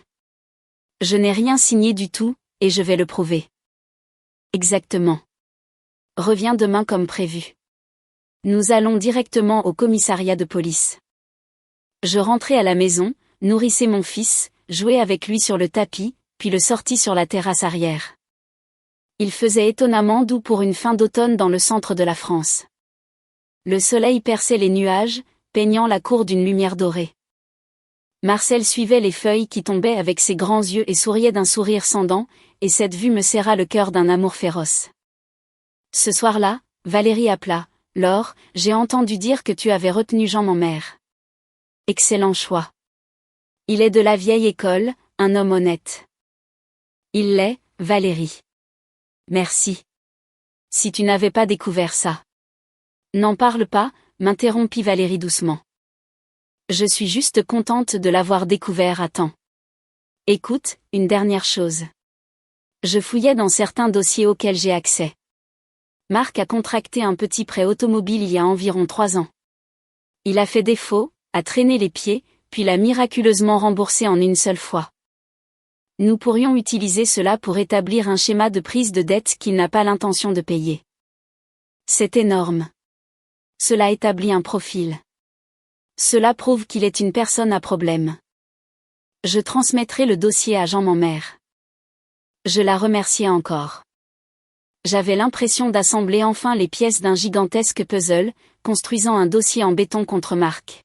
Je n'ai rien signé du tout, et je vais le prouver. Exactement. Reviens demain comme prévu. Nous allons directement au commissariat de police. Je rentrai à la maison, nourrissais mon fils, jouais avec lui sur le tapis, puis le sortis sur la terrasse arrière. Il faisait étonnamment doux pour une fin d'automne dans le centre de la France. Le soleil perçait les nuages, peignant la cour d'une lumière dorée. Marcel suivait les feuilles qui tombaient avec ses grands yeux et souriait d'un sourire sans dents, et cette vue me serra le cœur d'un amour féroce. Ce soir-là, Valérie appela. Laure, j'ai entendu dire que tu avais retenu Jean mon mère. Excellent choix. Il est de la vieille école, un homme honnête. Il l'est, Valérie. Merci. Si tu n'avais pas découvert ça. N'en parle pas, m'interrompit Valérie doucement. Je suis juste contente de l'avoir découvert à temps. Écoute, une dernière chose. Je fouillais dans certains dossiers auxquels j'ai accès. Marc a contracté un petit prêt automobile il y a environ 3 ans. Il a fait défaut, a traîné les pieds, puis l'a miraculeusement remboursé en une seule fois. Nous pourrions utiliser cela pour établir un schéma de prise de dette qu'il n'a pas l'intention de payer. C'est énorme. Cela établit un profil. Cela prouve qu'il est une personne à problème. Je transmettrai le dossier à Jean Manmère. Je la remerciais encore. J'avais l'impression d'assembler enfin les pièces d'un gigantesque puzzle, construisant un dossier en béton contre Marc.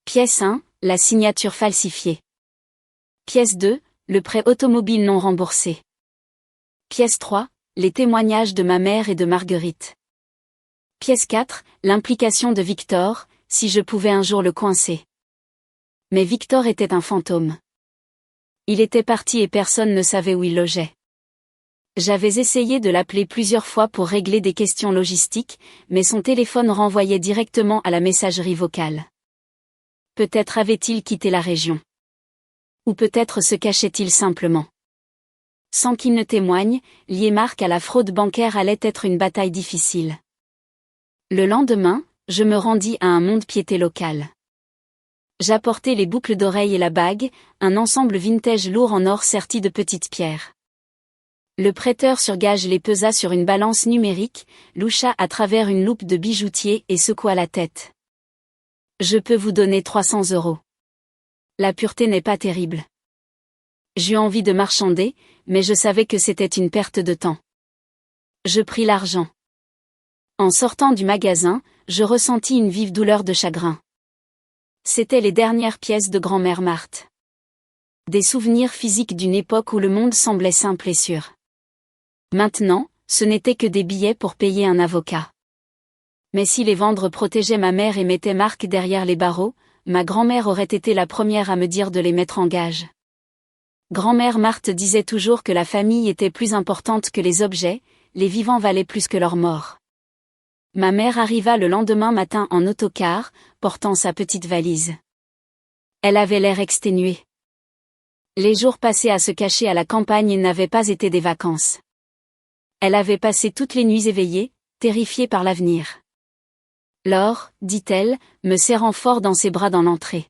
Pièce 1, la signature falsifiée. Pièce 2, le prêt automobile non remboursé. Pièce 3, les témoignages de ma mère et de Marguerite. Pièce 4, l'implication de Victor, si je pouvais un jour le coincer. Mais Victor était un fantôme. Il était parti et personne ne savait où il logeait. J'avais essayé de l'appeler plusieurs fois pour régler des questions logistiques, mais son téléphone renvoyait directement à la messagerie vocale. Peut-être avait-il quitté la région. Ou peut-être se cachait-il simplement. Sans qu'il ne témoigne, lier Marc à la fraude bancaire allait être une bataille difficile. Le lendemain, je me rendis à un mont-de-piété local. J'apportai les boucles d'oreilles et la bague, un ensemble vintage lourd en or serti de petites pierres. Le prêteur sur gage les pesa sur une balance numérique, loucha à travers une loupe de bijoutier et secoua la tête. Je peux vous donner 300 €. La pureté n'est pas terrible. J'eus envie de marchander, mais je savais que c'était une perte de temps. Je pris l'argent. En sortant du magasin, je ressentis une vive douleur de chagrin. C'étaient les dernières pièces de grand-mère Marthe. Des souvenirs physiques d'une époque où le monde semblait simple et sûr. Maintenant, ce n'était que des billets pour payer un avocat. Mais si les vendre protégeaient ma mère et mettaient Marc derrière les barreaux, ma grand-mère aurait été la première à me dire de les mettre en gage. Grand-mère Marthe disait toujours que la famille était plus importante que les objets, les vivants valaient plus que leurs morts. Ma mère arriva le lendemain matin en autocar, portant sa petite valise. Elle avait l'air exténuée. Les jours passés à se cacher à la campagne n'avaient pas été des vacances. Elle avait passé toutes les nuits éveillée, terrifiée par l'avenir. Laure, dit-elle, me serrant fort dans ses bras dans l'entrée.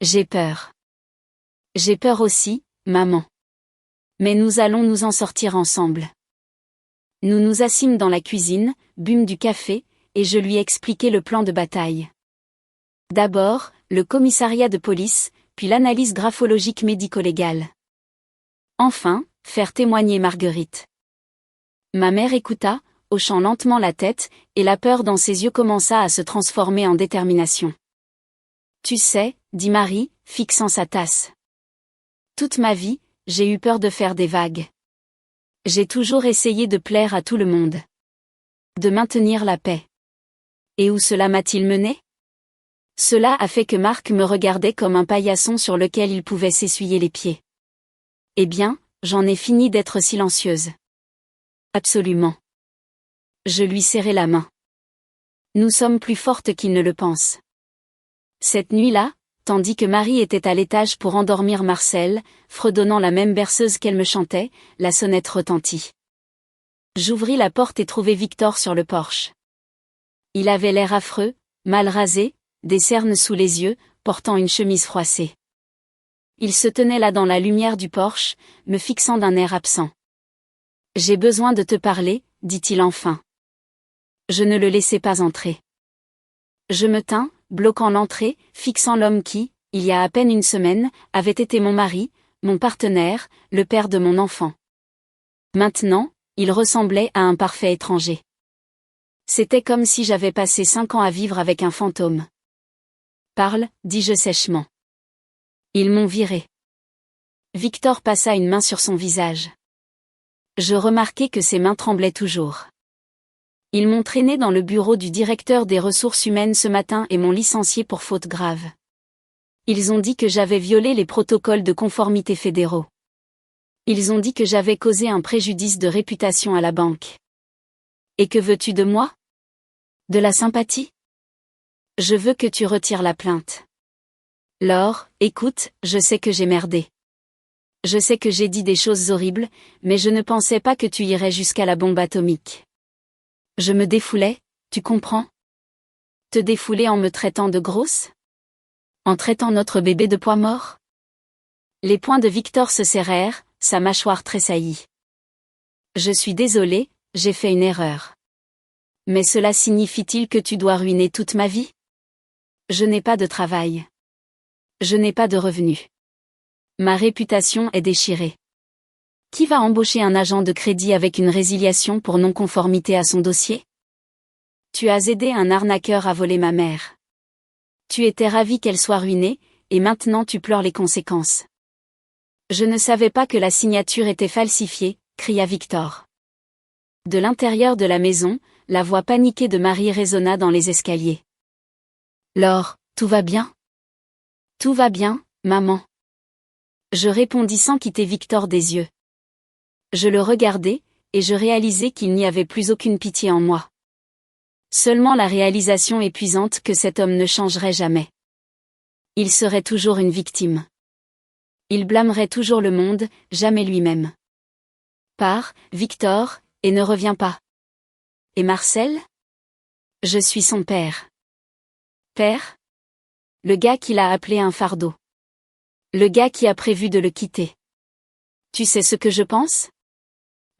J'ai peur. J'ai peur aussi, maman. Mais nous allons nous en sortir ensemble. Nous nous assîmes dans la cuisine, bûmes du café, et je lui expliquai le plan de bataille. D'abord, le commissariat de police, puis l'analyse graphologique médico-légale. Enfin, faire témoigner Marguerite. Ma mère écouta, hochant lentement la tête, et la peur dans ses yeux commença à se transformer en détermination. Tu sais, dit Marie, fixant sa tasse. Toute ma vie, j'ai eu peur de faire des vagues. J'ai toujours essayé de plaire à tout le monde. De maintenir la paix. Et où cela m'a-t-il mené ? Cela a fait que Marc me regardait comme un paillasson sur lequel il pouvait s'essuyer les pieds. Eh bien, j'en ai fini d'être silencieuse. Absolument. Je lui serrai la main. Nous sommes plus fortes qu'il ne le pense. Cette nuit-là, tandis que Marie était à l'étage pour endormir Marcel, fredonnant la même berceuse qu'elle me chantait, la sonnette retentit. J'ouvris la porte et trouvai Victor sur le porche. Il avait l'air affreux, mal rasé, des cernes sous les yeux, portant une chemise froissée. Il se tenait là dans la lumière du porche, me fixant d'un air absent. « J'ai besoin de te parler, dit-il enfin. » Je ne le laissai pas entrer. Je me tins, bloquant l'entrée, fixant l'homme qui, il y a à peine une semaine, avait été mon mari, mon partenaire, le père de mon enfant. Maintenant, il ressemblait à un parfait étranger. C'était comme si j'avais passé 5 ans à vivre avec un fantôme. « Parle, dis-je sèchement. » Ils m'ont viré. Victor passa une main sur son visage. Je remarquai que ses mains tremblaient toujours. Ils m'ont traîné dans le bureau du directeur des ressources humaines ce matin et m'ont licencié pour faute grave. Ils ont dit que j'avais violé les protocoles de conformité fédéraux. Ils ont dit que j'avais causé un préjudice de réputation à la banque. Et que veux-tu de moi ? De la sympathie ? Je veux que tu retires la plainte. Laure, écoute, je sais que j'ai merdé. Je sais que j'ai dit des choses horribles, mais je ne pensais pas que tu irais jusqu'à la bombe atomique. Je me défoulais, tu comprends ? Te défouler en me traitant de grosse ? En traitant notre bébé de poids mort ? Les poings de Victor se serrèrent, sa mâchoire tressaillit. Je suis désolée, j'ai fait une erreur. Mais cela signifie-t-il que tu dois ruiner toute ma vie ? Je n'ai pas de travail. Je n'ai pas de revenus. Ma réputation est déchirée. Qui va embaucher un agent de crédit avec une résiliation pour non-conformité à son dossier ? Tu as aidé un arnaqueur à voler ma mère. Tu étais ravi qu'elle soit ruinée, et maintenant tu pleures les conséquences. Je ne savais pas que la signature était falsifiée, cria Victor. De l'intérieur de la maison, la voix paniquée de Marie résonna dans les escaliers. Laure, tout va bien ? Tout va bien, maman. Je répondis sans quitter Victor des yeux. Je le regardai, et je réalisai qu'il n'y avait plus aucune pitié en moi. Seulement la réalisation épuisante que cet homme ne changerait jamais. Il serait toujours une victime. Il blâmerait toujours le monde, jamais lui-même. Pars, Victor, et ne reviens pas. Et Marcel ? Je suis son père. Père ? Le gars qu'il a appelé un fardeau. Le gars qui a prévu de le quitter. Tu sais ce que je pense ?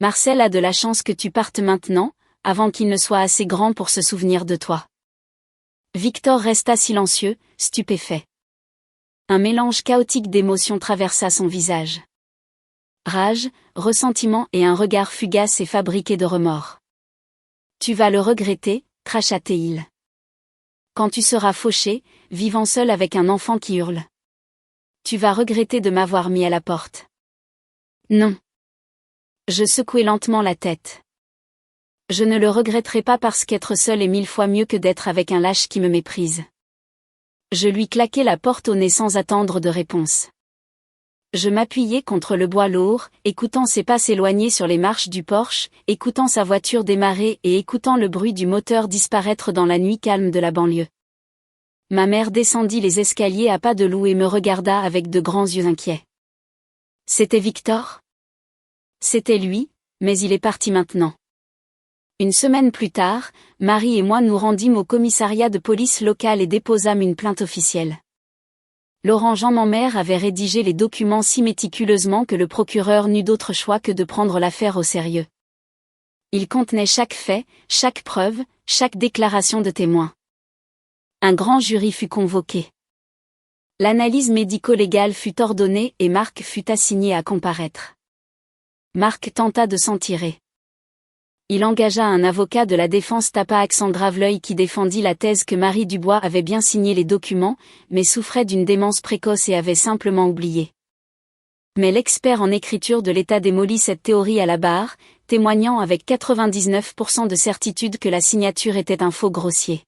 Marcel a de la chance que tu partes maintenant, avant qu'il ne soit assez grand pour se souvenir de toi. Victor resta silencieux, stupéfait. Un mélange chaotique d'émotions traversa son visage. Rage, ressentiment et un regard fugace et fabriqué de remords. Tu vas le regretter, cracha-t-il. Quand tu seras fauché, vivant seul avec un enfant qui hurle. Tu vas regretter de m'avoir mis à la porte. Non. Je secouai lentement la tête. Je ne le regretterai pas parce qu'être seul est 1000 fois mieux que d'être avec un lâche qui me méprise. Je lui claquai la porte au nez sans attendre de réponse. Je m'appuyai contre le bois lourd, écoutant ses pas s'éloigner sur les marches du porche, écoutant sa voiture démarrer et écoutant le bruit du moteur disparaître dans la nuit calme de la banlieue. Ma mère descendit les escaliers à pas de loup et me regarda avec de grands yeux inquiets. C'était Victor ? C'était lui, mais il est parti maintenant. Une semaine plus tard, Marie et moi nous rendîmes au commissariat de police local et déposâmes une plainte officielle. Laurent Jean Mamère avait rédigé les documents si méticuleusement que le procureur n'eut d'autre choix que de prendre l'affaire au sérieux. Il contenait chaque fait, chaque preuve, chaque déclaration de témoin. Un grand jury fut convoqué. L'analyse médico-légale fut ordonnée et Marc fut assigné à comparaître. Marc tenta de s'en tirer. Il engagea un avocat de la défense tapa accent grave l'œil qui défendit la thèse que Marie Dubois avait bien signé les documents, mais souffrait d'une démence précoce et avait simplement oublié. Mais l'expert en écriture de l'État démolit cette théorie à la barre, témoignant avec 99% de certitude que la signature était un faux grossier.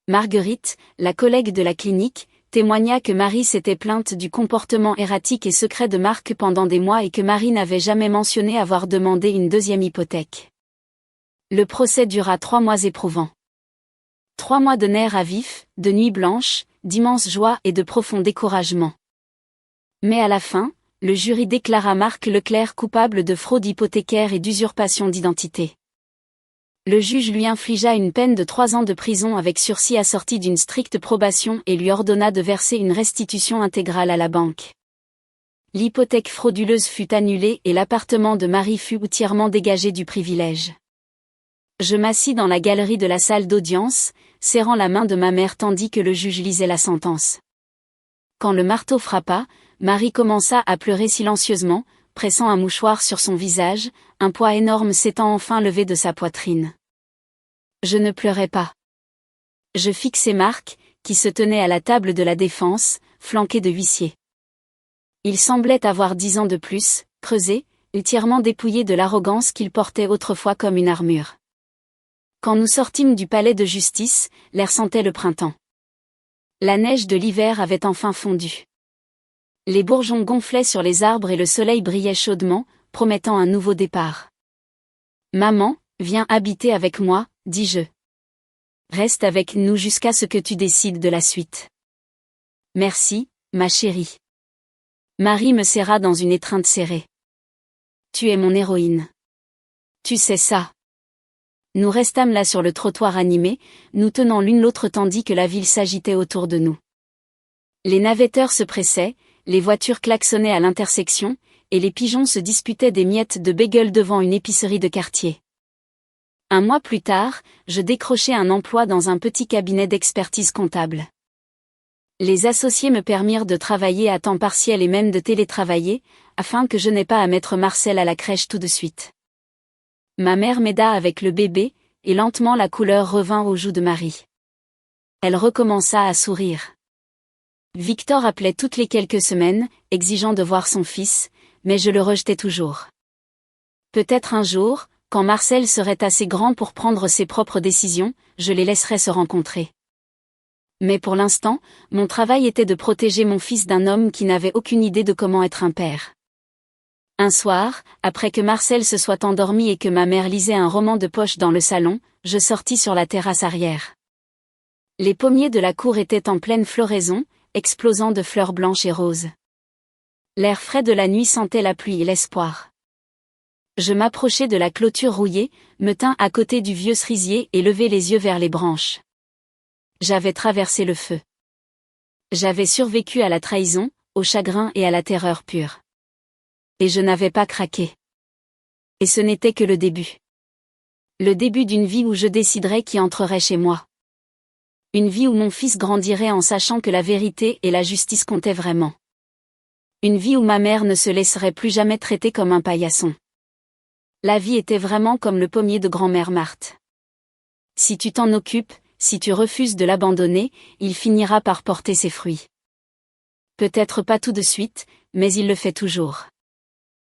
Marguerite, la collègue de la clinique, témoigna que Marie s'était plainte du comportement erratique et secret de Marc pendant des mois et que Marie n'avait jamais mentionné avoir demandé une deuxième hypothèque. Le procès dura 3 mois éprouvants. 3 mois de nerfs à vif, de nuits blanches, d'immense joie et de profond découragement. Mais à la fin, le jury déclara Marc Leclerc coupable de fraude hypothécaire et d'usurpation d'identité. Le juge lui infligea une peine de 3 ans de prison avec sursis assortie d'une stricte probation et lui ordonna de verser une restitution intégrale à la banque. L'hypothèque frauduleuse fut annulée et l'appartement de Marie fut entièrement dégagé du privilège. Je m'assis dans la galerie de la salle d'audience, serrant la main de ma mère tandis que le juge lisait la sentence. Quand le marteau frappa, Marie commença à pleurer silencieusement, pressant un mouchoir sur son visage, un poids énorme s'étant enfin levé de sa poitrine. Je ne pleurais pas. Je fixai Marc, qui se tenait à la table de la défense, flanqué de huissiers. Il semblait avoir 10 ans de plus, creusé, entièrement dépouillé de l'arrogance qu'il portait autrefois comme une armure. Quand nous sortîmes du palais de justice, l'air sentait le printemps. La neige de l'hiver avait enfin fondu. Les bourgeons gonflaient sur les arbres et le soleil brillait chaudement, promettant un nouveau départ. « Maman, viens habiter avec moi », dis-je. « Reste avec nous jusqu'à ce que tu décides de la suite. »« Merci, ma chérie. » Marie me serra dans une étreinte serrée. « Tu es mon héroïne. Tu sais ça. » Nous restâmes là sur le trottoir animé, nous tenant l'une l'autre tandis que la ville s'agitait autour de nous. Les navetteurs se pressaient, les voitures klaxonnaient à l'intersection, et les pigeons se disputaient des miettes de bagel devant une épicerie de quartier. 1 mois plus tard, je décrochai un emploi dans un petit cabinet d'expertise comptable. Les associés me permirent de travailler à temps partiel et même de télétravailler, afin que je n'aie pas à mettre Marcel à la crèche tout de suite. Ma mère m'aida avec le bébé, et lentement la couleur revint aux joues de Marie. Elle recommença à sourire. Victor appelait toutes les quelques semaines, exigeant de voir son fils, mais je le rejetais toujours. Peut-être un jour, quand Marcel serait assez grand pour prendre ses propres décisions, je les laisserais se rencontrer. Mais pour l'instant, mon travail était de protéger mon fils d'un homme qui n'avait aucune idée de comment être un père. Un soir, après que Marcel se soit endormi et que ma mère lisait un roman de poche dans le salon, je sortis sur la terrasse arrière. Les pommiers de la cour étaient en pleine floraison, explosant de fleurs blanches et roses. L'air frais de la nuit sentait la pluie et l'espoir. Je m'approchai de la clôture rouillée, me tins à côté du vieux cerisier et levai les yeux vers les branches. J'avais traversé le feu. J'avais survécu à la trahison, au chagrin et à la terreur pure. Et je n'avais pas craqué. Et ce n'était que le début. Le début d'une vie où je déciderais qui entrerait chez moi. Une vie où mon fils grandirait en sachant que la vérité et la justice comptaient vraiment. Une vie où ma mère ne se laisserait plus jamais traiter comme un paillasson. La vie était vraiment comme le pommier de grand-mère Marthe. Si tu t'en occupes, si tu refuses de l'abandonner, il finira par porter ses fruits. Peut-être pas tout de suite, mais il le fait toujours.